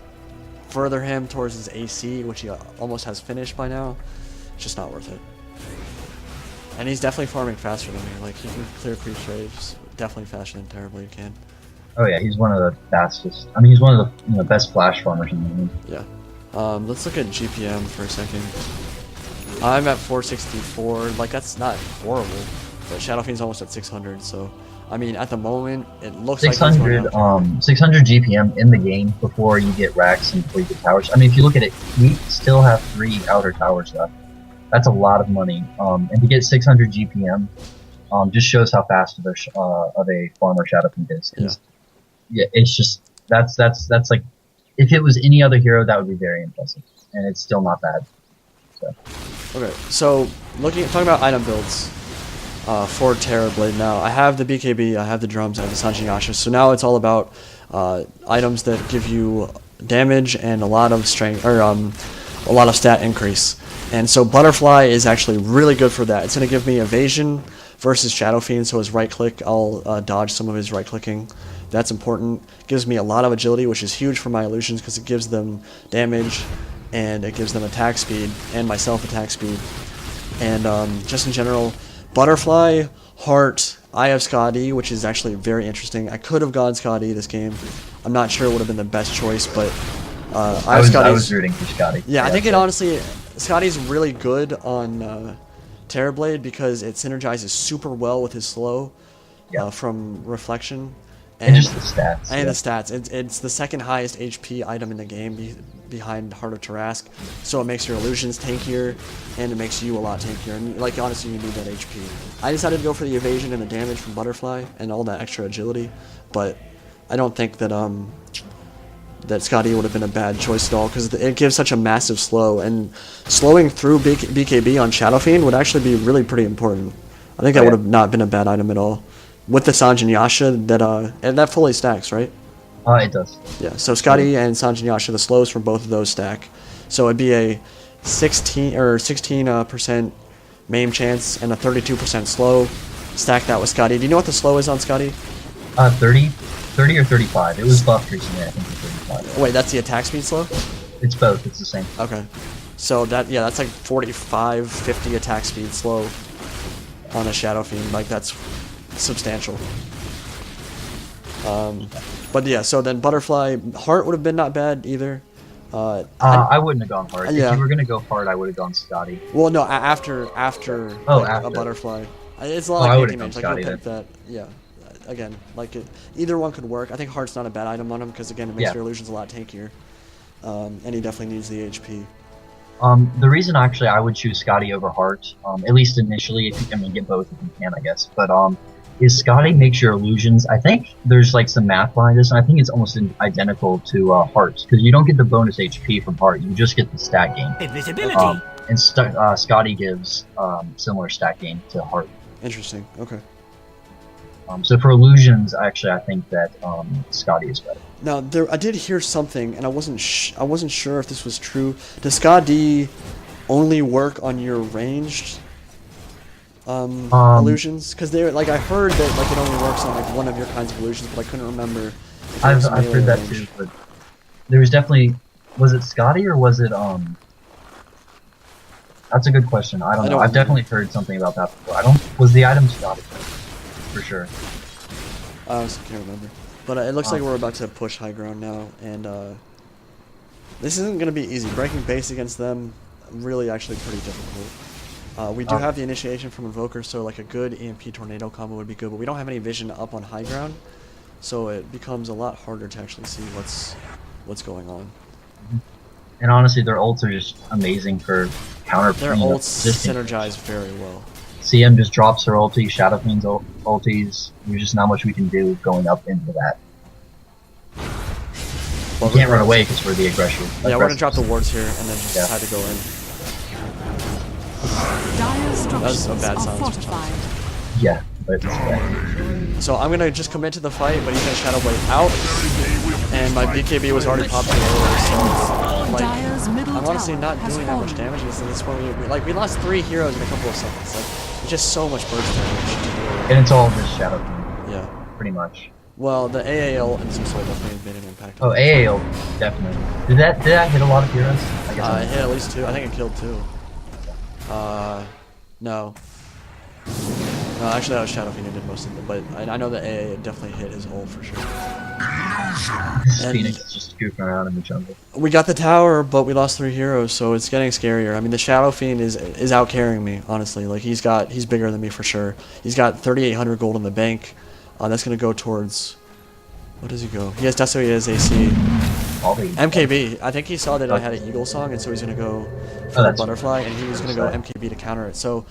further him towards his AC, which he almost has finished by now. It's just not worth it. And he's definitely farming faster than me. Like, he can clear creep waves definitely faster than Terrorblade can. Oh yeah, he's one of the fastest. I mean, he's one of the best flash farmers in the game. Yeah. Let's look at GPM for a second. I'm at 464. Like, that's not horrible. But Shadow Fiend's almost at 600, so... I mean, at the moment, it looks 600, like 600 GPM in the game before you get racks and before you get towers. I mean, if you look at it, we still have 3 outer towers left. That's a lot of money. And to get 600 GPM, just shows how fast of a farmer Shadow Fiend is. Yeah, it's just that's like, if it was any other hero, that would be very impressive, and it's still not bad. So. Okay, so talking about item builds. For Terrorblade now. I have the BKB, I have the drums, I have the Sange and Yasha. So now it's all about items that give you damage and a lot of strength, or a lot of stat increase. And so Butterfly is actually really good for that. It's going to give me evasion versus Shadow Fiend, so his right click, I'll dodge some of his right clicking. That's important. Gives me a lot of agility, which is huge for my illusions because it gives them damage and it gives them attack speed and myself attack speed. And just in general, Butterfly, Heart, I have Skadi, which is actually very interesting. I could have gone Skadi this game. I'm not sure it would have been the best choice, but I was rooting for Skadi. Yeah, I think it honestly, Skadi's really good on Terrorblade because it synergizes super well with his slow from Reflection. And just the stats. And the stats. It's the second highest HP item in the game behind Heart of Tarrasque. So it makes your illusions tankier, and it makes you a lot tankier. And, like, honestly, you need that HP. I decided to go for the evasion and the damage from Butterfly and all that extra agility. But I don't think that that Skadi would have been a bad choice at all because it gives such a massive slow. And slowing through BKB on Shadow Fiend would actually be really pretty important. I think that would have not been a bad item at all. With the Sange and Yasha, and that fully stacks, right? It does. Yeah, so Skadi and Sange and Yasha, the slows from both of those stack. So it'd be a 16% maim chance and a 32% slow. Stack that with Skadi. Do you know what the slow is on Skadi? 30 or 35. It was buffed recently, I think, to 35. Wait, that's the attack speed slow? It's both. It's the same. Okay. So that's like 45, 50 attack speed slow on a Shadow Fiend. Like, that's substantial. But yeah, so then Butterfly, Heart would have been not bad either. I wouldn't have gone Heart. Yeah. If you were gonna go Heart, I would have gone Skadi. Well, no, after a Butterfly. It's a lot like anti-mage. Like, you'll pick that. Yeah. Again, like, either one could work. I think Heart's not a bad item on him because, again, it makes your illusions a lot tankier. And he definitely needs the HP. The reason actually I would choose Skadi over Heart, at least initially, if you can get both if you can, I guess. But is Skadi makes your illusions. I think there's like some math behind this, and I think it's almost identical to Heart's because you don't get the bonus HP from Heart, you just get the stat gain. Invisibility. And Skadi gives similar stat gain to Heart. Interesting. Okay. So for illusions, actually, I think that Skadi is better. Now, I did hear something, and I wasn't sure if this was true. Does Skadi only work on your ranged illusions? Because I heard that it only works on like one of your kinds of illusions, but I couldn't remember. I've heard that too, but there was definitely, was it Skadi or was it That's a good question. I don't know. I've definitely heard something about that before. Was the item Skadi for sure? I can't remember. But it looks like we're about to push high ground now, and this isn't going to be easy. Breaking base against them, really actually pretty difficult. We do have the initiation from Invoker, so like a good EMP Tornado combo would be good, but we don't have any vision up on high ground. so it becomes a lot harder to actually see what's going on. And honestly, their ults are just amazing for counter. Their ults synergize very well. CM just drops her ulti, Shadow Fiend's ultis. There's just not much we can do going up into that. We can't run away because we're the aggressor. Yeah, we're gonna drop the wards here and then just decide to go in. That was a bad silence. Yeah, but it's bad. So I'm gonna just commit to the fight, but he's gonna Shadow Blade out, and my BKB was already popped earlier, so like I'm honestly not doing that much damage. At this point, we lost 3 heroes in a couple of seconds. Like it's just so much burst damage. And it's all just Shadow Fiend. Yeah, pretty much. Well, the AAL and some soul definitely made an impact. Oh, AAL definitely. Did that hit a lot of heroes? I guess it hit at least 2. I think it killed 2. No. No, actually that was Shadow Fiend who did most of it, but I know that AA definitely hit his ult for sure. Phoenix is just goofing around in the jungle. We got the tower, but we lost 3 heroes, so it's getting scarier. I mean, the Shadow Fiend is out carrying me, honestly. Like he's bigger than me for sure. He's got 3,800 gold in the bank. That's gonna go towards. What does he go? He has Deso, he has AC. MKB. I think he saw that I had an Eagle Song, and so he's gonna go for the Butterfly, and he was gonna go MKB to counter it. So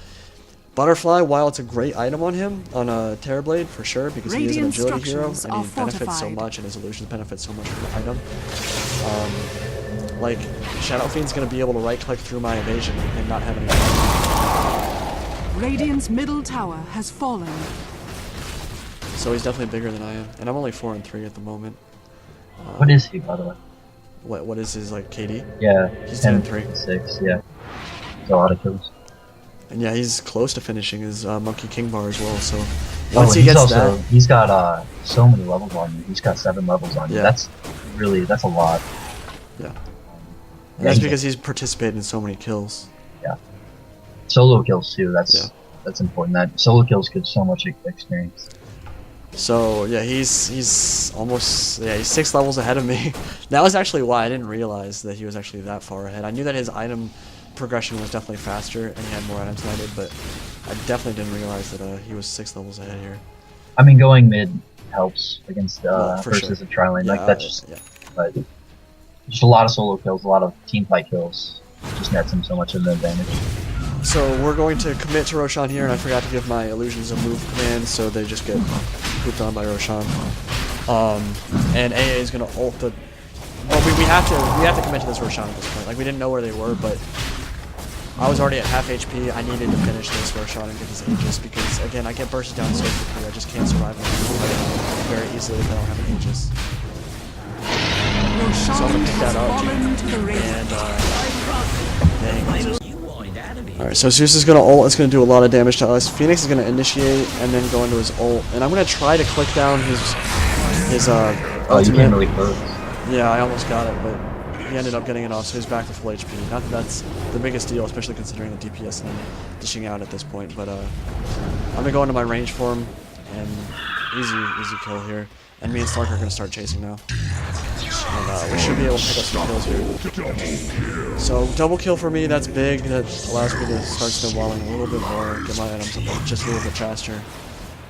Butterfly, while it's a great item on him, on a Terrorblade for sure, because he is an agility hero and he benefits so much, and his illusions benefit so much from the item. Like Shadow Fiend's gonna be able to right-click through my evasion and not have any. Radiant's middle tower has fallen. So he's definitely bigger than I am, and I'm only 4 and 3 at the moment. What is he, by the way? What is his like KD? Yeah, he's 10 and 3. 6. Yeah, it's a lot of kills. And yeah, he's close to finishing his Monkey King bar as well. So once he gets that, he's got so many levels on you. He's got 7 levels on you. Yeah. That's a lot. Yeah, and that's because he's participated in so many kills. Yeah, solo kills too. That's important. That solo kills give so much experience. So yeah, he's almost he's 6 levels ahead of me. That was actually why I didn't realize that he was actually that far ahead. I knew that his item progression was definitely faster and he had more items than I did, but I definitely didn't realize that he was 6 levels ahead here. I mean, going mid helps against versus sure. a tri-lane. Yeah, like that's just a lot of solo kills, a lot of team fight kills. Just nets him so much of an advantage. So we're going to commit to Roshan here, and I forgot to give my illusions a move command, so they just get pooped on by Roshan. And AA is gonna ult the. Well, we have to commit to this Roshan at this point. Like we didn't know where they were, but I was already at half HP. I needed to finish this Roshan and get his Aegis because again I get bursted down so quickly. I just can't survive very easily if I don't have an Aegis. So I'm gonna pick that up and alright, so Zeus is gonna ult, it's gonna do a lot of damage to us. Phoenix is gonna initiate and then go into his ult. And I'm gonna try to click down his ultimate. You can't really close. Yeah, I almost got it, but he ended up getting it off, so he's back to full HP. Not that that's the biggest deal, especially considering the DPS and him dishing out at this point, but I'm gonna go into my range for him, and easy kill here. And me and Stark are gonna start chasing now. And we should be able to pick up some kills here. So double kill for me, that's big. That allows me to start snowballing a little bit more, get my items up just a little bit faster.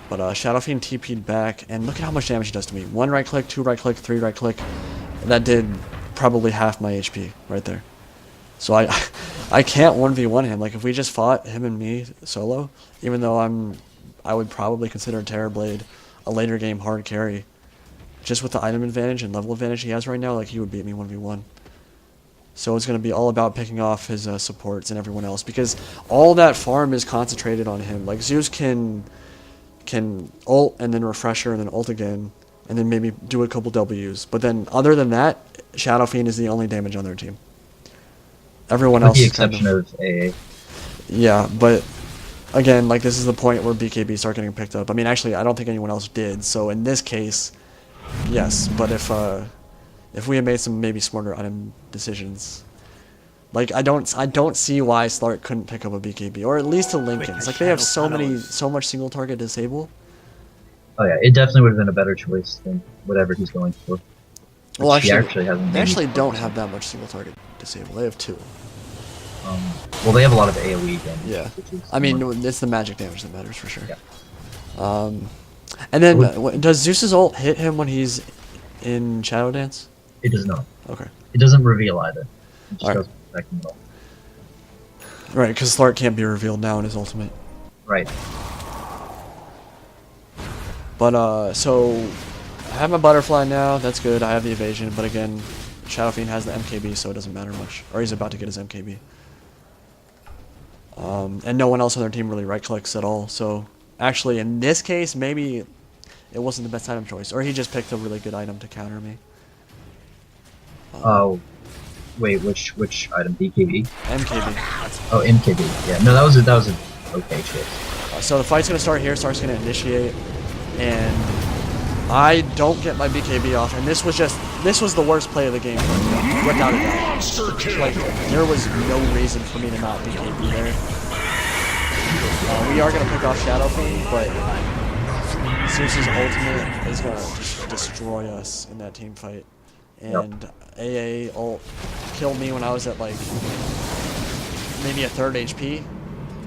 But Shadow Fiend TP'd back, and look at how much damage he does to me. 1 right click, 2 right click, 3 right click. That did probably half my HP right there. So I can't 1v1 him. Like if we just fought him and me solo, even though I would probably consider Terrorblade a later game hard carry. Just with the item advantage and level advantage he has right now, like he would beat me 1v1. So it's going to be all about picking off his supports and everyone else, because all that farm is concentrated on him. Like Zeus can ult and then refresher and then ult again, and then maybe do a couple Ws. But then other than that, Shadow Fiend is the only damage on their team. Everyone else with the is exception of AA. Yeah, but again, like this is the point where BKB start getting picked up. I mean, actually, I don't think anyone else did. So in this case, yes. But if we had made some maybe smarter item decisions, like I don't see why Slark couldn't pick up a BKB or at least a Lincoln's. Like they have so much single target disable. Oh yeah, it definitely would have been a better choice than whatever he's going for. Well, they actually don't have that much single target disable. They have 2. Well, they have a lot of AoE damage. Yeah. I mean, it's the magic damage that matters for sure. Yeah. And then, does Zeus's ult hit him when he's in Shadow Dance? It does not. Okay. It doesn't reveal either. It just Alright. doesn't affect him at all. Right, because Slark can't be revealed now in his ultimate. Right. But, so, I have my Butterfly now, that's good, I have the evasion, but again, Shadow Fiend has the MKB, so it doesn't matter much. Or he's about to get his MKB. And no one else on their team really right-clicks at all, so... Actually, in this case, maybe it wasn't the best item choice. Or he just picked a really good item to counter me. Oh, wait, which item? BKB? MKB. Oh, MKB. Yeah, no, that was a okay choice. So the fight's gonna start here. Stark's gonna initiate, and I don't get my BKB off. And this was the worst play of the game, without a doubt. Like there was no reason for me to not BKB there. We are going to pick off Shadow Fiend, but Zeus's ultimate is going to just destroy us in that team fight. And AA ult killed me when I was at like maybe a third HP,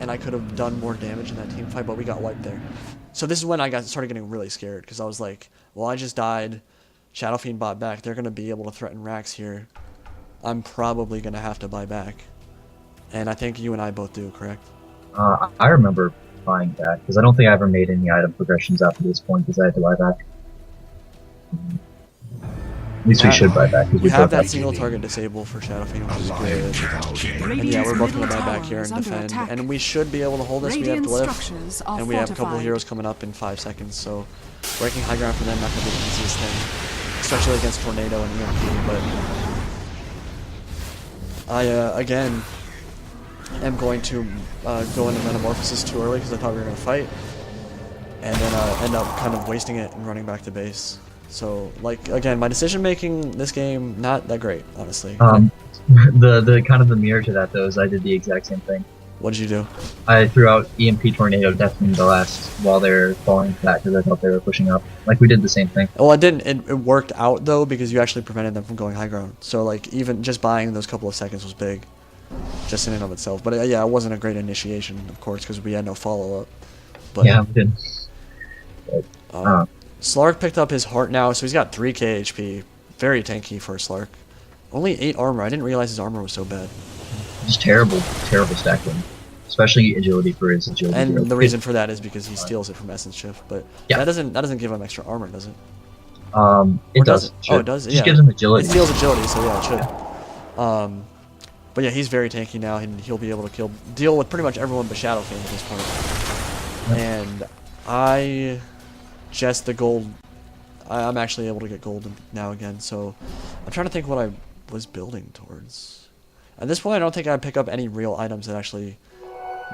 and I could have done more damage in that team fight, but we got wiped there. So this is when I started getting really scared, because I was like, well, I just died. Shadow Fiend bought back. They're going to be able to threaten Rax here. I'm probably going to have to buy back. And I think you and I both do, correct? I remember buying back, because I don't think I ever made any item progressions after this point, because I had to buy back. At least we should buy back. We have that single target disable for Shadow Fiend, which is good. And yeah, we're both going to buy back here and defend. And we should be able to hold this. We have Glyph, and we have a couple heroes coming up in 5 seconds, so breaking high ground for them not going to be the easiest thing, especially against Tornado and EMP. But I, again, am going to go into Metamorphosis too early because I thought we were going to fight, and then end up kind of wasting it and running back to base. So, like, again, my decision making this game, not that great, honestly. The kind of the mirror to that, though, is I did the exact same thing. What did you do? I threw out EMP Tornado deafening the last while they're falling back because I thought they were pushing up. Like, we did the same thing. Well, it didn't. It worked out, though, because you actually prevented them from going high ground. So, like, even just buying those couple of seconds was big. Just in and of itself. But yeah, it wasn't a great initiation, of course, because we had no follow-up. But yeah, we did. But, Slark picked up his heart now, so he's got 3k HP. Very tanky for Slark. Only 8 armor. I didn't realize his armor was so bad. Just terrible stacking. Especially agility for his agility. And the reason for that is because he steals it from Essence Shift. But yeah, that doesn't give him extra armor, does it? It does. Oh, it does? It just gives him agility. It steals agility, so yeah, it should. But yeah, he's very tanky now, and he'll be able to deal with pretty much everyone but Shadow Fiend at this point. And I just the gold. I'm actually able to get gold now again, so I'm trying to think what I was building towards. At this point, I don't think I'd pick up any real items that actually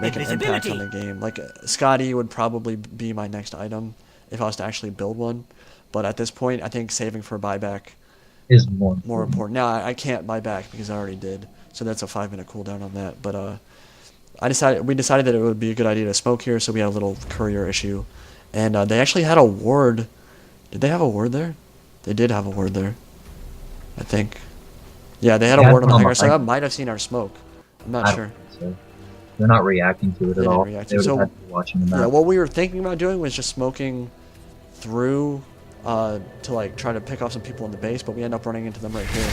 make an impact on the game. Like Skadi would probably be my next item if I was to actually build one. But at this point, I think saving for a buyback is more important. Now I can't buy back because I already did, so that's a 5-minute cooldown on that. But we decided that it would be a good idea to smoke here, so we had a little courier issue, and they actually had a ward. Did they have a ward there? They did have a ward there, I think. Yeah, they had a ward on the hangar, so I might have seen our smoke. I'm not sure. So. They're not reacting to it at all. They would have had to be watching the map. Yeah, what we were thinking about doing was just smoking through to like try to pick off some people in the base, but we end up running into them right here.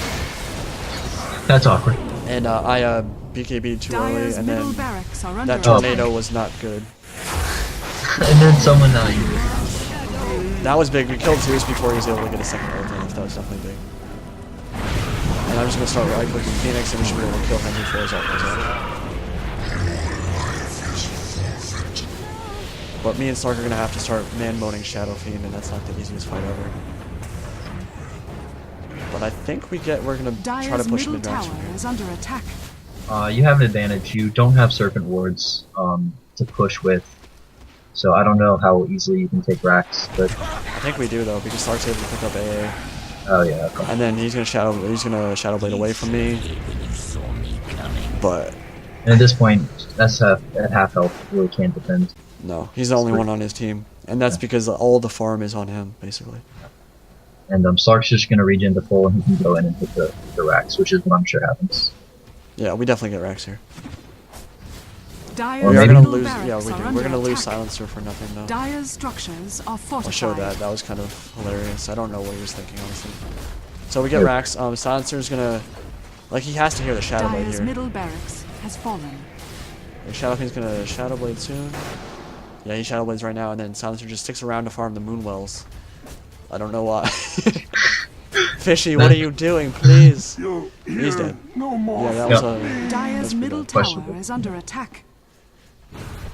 That's awkward. And I BKB'd too early, and then that tornado was not good. And then someone that was big. We killed Zeus before he was able to get a second ult off. That was definitely big. And I'm just gonna start right clicking Phoenix, and we should be able to kill him before his ult comes out. But me and Stark are gonna have to start man-moding Shadow Fiend, and that's not the easiest fight ever. But I think we're gonna try to push mid-range. You have an advantage. You don't have Serpent Wards to push with, so I don't know how easily you can take Rax. But I think we do though, because Stark's able to pick up AA. Oh yeah. Okay. And then he's gonna Shadow Blade away from me. But and at this point, that's at half health. Really can't defend. No, he's the only one on his team, and that's because all the farm is on him, basically. And Stark's just gonna regen to full, and he can go in and hit the Rax, which is what I'm sure happens. Yeah, we definitely get Rax here. Dire's Or We are maybe- gonna middle lose. barracks Yeah, we are do. under We're gonna lose attack. Silencer for nothing though. Dire's structures are fortified. I'll show that. That was kind of hilarious. I don't know what he was thinking, honestly. So we get Yep. racks. Silencer's gonna, like, he has to hear the Shadow Blade Dire's here. middle barracks has fallen. Like, Shadow King's gonna Shadow Blade soon. Yeah, he Shadow Blades right now, and then Silencer just sticks around to farm the Moonwells. I don't know why. Fishy, what are you doing? Please. He's dead. Yeah, that was a. Dire's middle bad. tower Questionable. is under attack.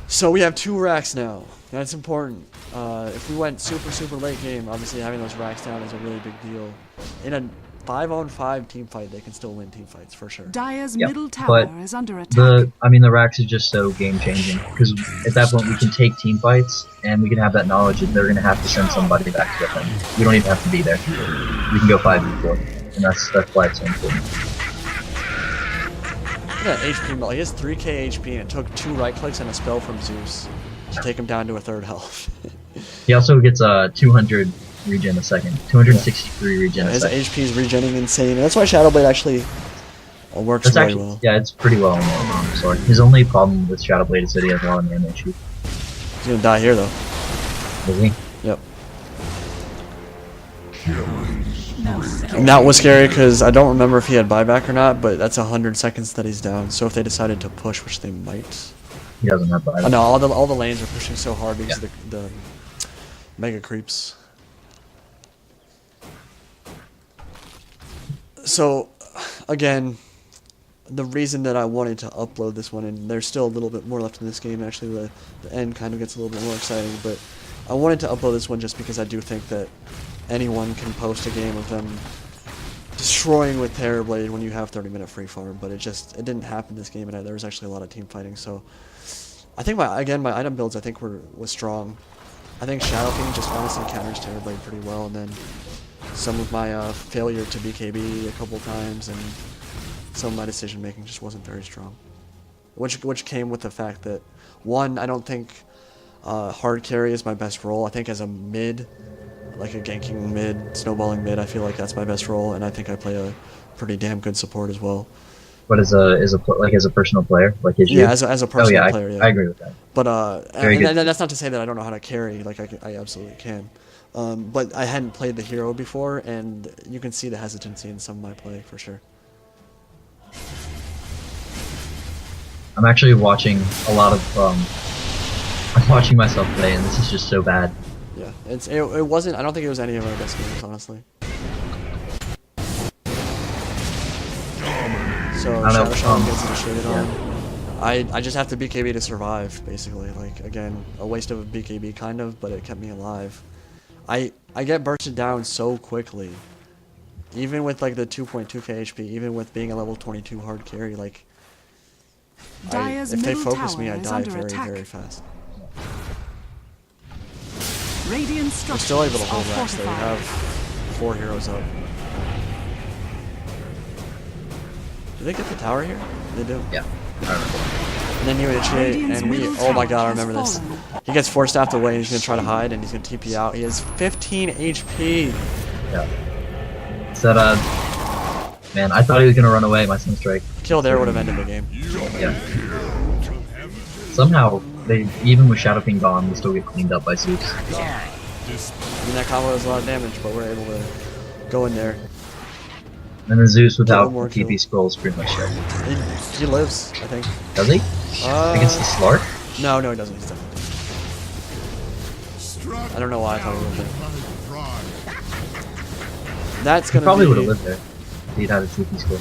So we have 2 racks now. That's important. If we went super late game, obviously having those racks down is a really big deal. In a 5-on-5 team fight, they can still win team fights for sure. Dire's Yeah, middle tower but is under attack. the racks is just so game changing because at that point we can take team fights and we can have that knowledge that they're gonna have to send somebody back to get them. We don't even have to be there. We can go 5v4, and that's why it's so important. Look at that HP melt. He has 3k HP and it took 2 right clicks and a spell from Zeus to take him down to a 3rd health. He also gets 200 regen a second, 263 regen a His second. HP is regenning insane. And that's why Shadow Blade actually works That's very actually well. yeah, it's pretty well in there. Sorry, his only problem with Shadow Blade is that he has a lot of mana issue. He's gonna die here though. Does he? Yep. And that was scary because I don't remember if he had buyback or not, but that's 100 seconds that he's down. So if they decided to push, which they might. He doesn't have buyback. Oh no, all the lanes are pushing so hard because of the mega creeps. So, again, the reason that I wanted to upload this one, and there's still a little bit more left in this game, actually the end kind of gets a little bit more exciting, but I wanted to upload this one just because I do think that anyone can post a game of them destroying with Terrorblade when you have 30-minute free farm, but it didn't happen this game, and there was actually a lot of team fighting, so I think my item builds was strong. I think Shadow King just honestly counters Terrorblade pretty well, and then some of my failure to BKB a couple times and some of my decision making just wasn't very strong, which came with the fact that, one, I don't think hard carry is my best role. I think as a mid, like a ganking mid, snowballing mid, I feel like that's my best role, and I think I play a pretty damn good support as well. But as a personal player, like is you? Yeah, as a personal player, yeah. I agree with that. But Very good. and that's not to say that I don't know how to carry. Like I absolutely can. But I hadn't played the hero before, and you can see the hesitancy in some of my play for sure. I'm actually watching a lot of I'm watching myself play, and this is just so bad. Yeah, it wasn't. I don't think it was any of our best games, honestly. So I don't know, Shadow gets initiated yeah. on. I just have to BKB to survive, basically. Like, again, a waste of a BKB kind of, but it kept me alive. I get bursted down so quickly, even with like the 2.2k HP, even with being a level 22 hard carry. Like, Dire's if they middle focus me, I tower is die under very attack. very fast. Radiant We're structures still able to are hold racks though. We fortified. have 4 heroes up. Do they get the tower here? They do. Yeah. And then you initiate, Radiant's and we. middle Oh my tower god, I has remember this. fallen. He gets force staffed away, and he's gonna try to hide, and he's gonna TP out. He has 15 HP. Yeah. So man, I thought he was gonna run away. My Sunstrike. Kill there would have ended the game. Yeah. Somehow even with Shadow King gone, we still get cleaned up by Zeus. I mean, that combo does a lot of damage, but we're able to go in there. And then Zeus without more TP kill. scroll is pretty much dead. He lives, I think. Does he? Against the Slark? No, he doesn't. He's definitely dead. I don't know why I thought he lived there. That's He gonna probably be... would have lived there if he'd had a TP scroll.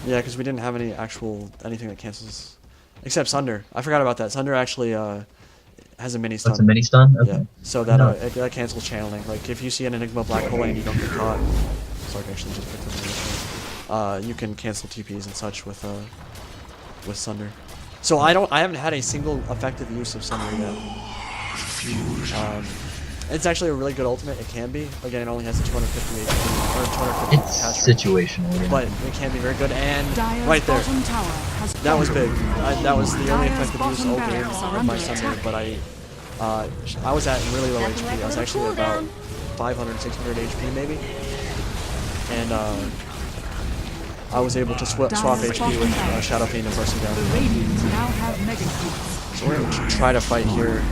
Yeah, because we didn't have anything that cancels, except Sunder. I forgot about that. Sunder actually has a mini stun. That's a mini stun? Okay. Yeah, so that that cancels channeling. Like if you see an Enigma black hole and you don't get caught, so I can actually just pick up the you can cancel TPs and such with Sunder. So I haven't had a single effective use of Sunder yet. It's actually a really good ultimate. It can be. Again, it only has a 250 HP or 250 It's attach rate, situational. Yeah. but it can be very good. And Dire's right there. bottom tower has That was fallen. big. That was the only Dire's effective use bottom all game barracks are of my under Sunder, attack. but I was at really low Nothing HP. like I was a actually little about cooldown. 500, 600 HP maybe. And I was able to swap HP with Shadow Fiend and burst him down. The Radiant now have mega cubes. So we're gonna try to fight here,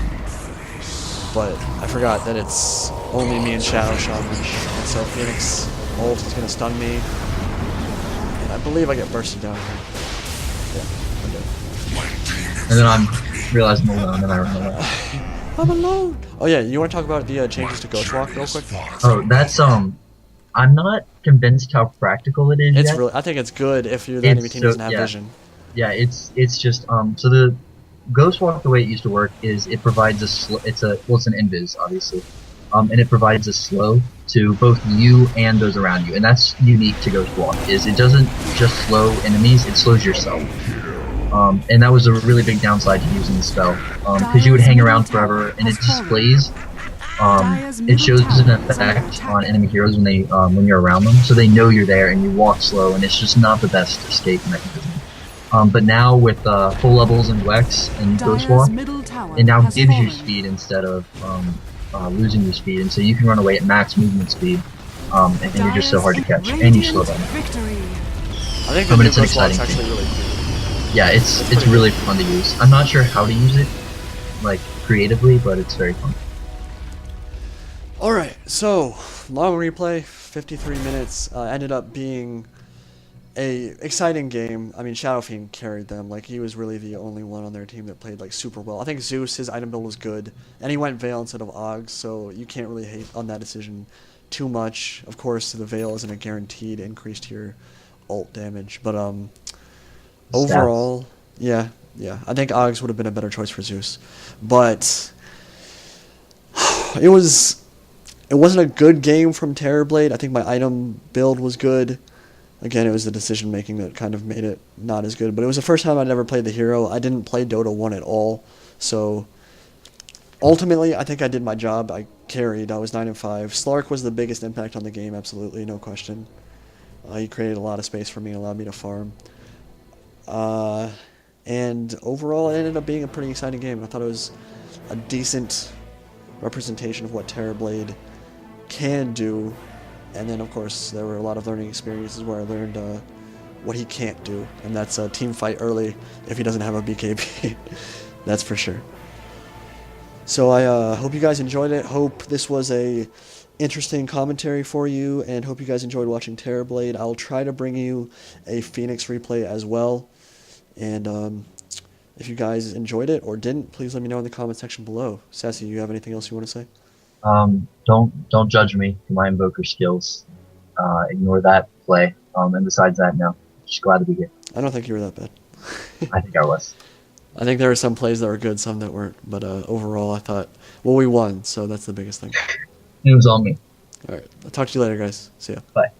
but I forgot that it's only me and Shadow Shaman, and so Phoenix ult is gonna stun me, and I believe I get bursted down here. Yeah, I did. And then I'm realizing I'm alone, and I run away. I'm alone. Oh yeah, you want to talk about the changes to Ghost Walk real quick? Oh, that's I'm not convinced how practical it is It's yet. really, I think it's good if the enemy team doesn't have yeah. vision. Yeah, it's just so the Ghost Walk, the way it used to work is it provides it's an invis obviously, and it provides a slow to both you and those around you, and that's unique to Ghost Walk. Is it doesn't just slow enemies, it slows yourself. And that was a really big downside to using the spell, because you would hang around forever, and it displays. It shows an effect on enemy heroes when you're around them, so they know you're there and you walk slow, and it's just not the best escape mechanism. But now with full levels and Wex and Ghost Walk, it now gives you speed instead of losing your speed, and so you can run away at max movement speed, and you're just so hard to catch, and you slow down. I think the new it's an Ghost Walk's exciting actually really cool. Yeah, it's really fun to use. I'm not sure how to use it, like creatively, but it's very fun. Alright, so long replay, 53 minutes, ended up being a exciting game. I mean, Shadow Fiend carried them. Like, he was really the only one on their team that played like super well. I think Zeus, his item build was good, and he went Veil instead of Ogg, so you can't really hate on that decision too much. Of course, the Veil isn't a guaranteed increase to your ult damage, but overall, yeah, I think Oggs would have been a better choice for Zeus, but it wasn't a good game from Terrorblade. I think my item build was good. Again, it was the decision making that kind of made it not as good. But it was the first time I'd ever played the hero. I didn't play Dota 1 at all. So ultimately, I think I did my job. I carried. I was 9-5. Slark was the biggest impact on the game, absolutely, no question. He created a lot of space for me and allowed me to farm. And overall, it ended up being a pretty exciting game. I thought it was a decent representation of what Terrorblade can do, and then of course there were a lot of learning experiences where I learned what he can't do, and that's a team fight early if he doesn't have a BKB. That's for sure. So I hope you guys enjoyed it. Hope this was a interesting commentary for you, and hope you guys enjoyed watching Terrorblade. I'll try to bring you a Phoenix replay as well, and if you guys enjoyed it or didn't, please let me know in the comment section below. Sassy, you have anything else you want to say? Don't judge me for my invoker skills. Ignore that play. And besides that, no. Just glad to be here. I don't think you were that bad. I think I was. I think there were some plays that were good, some that weren't. But overall, I thought, well, we won, so that's the biggest thing. It was all me. All right. I'll talk to you later, guys. See ya. Bye.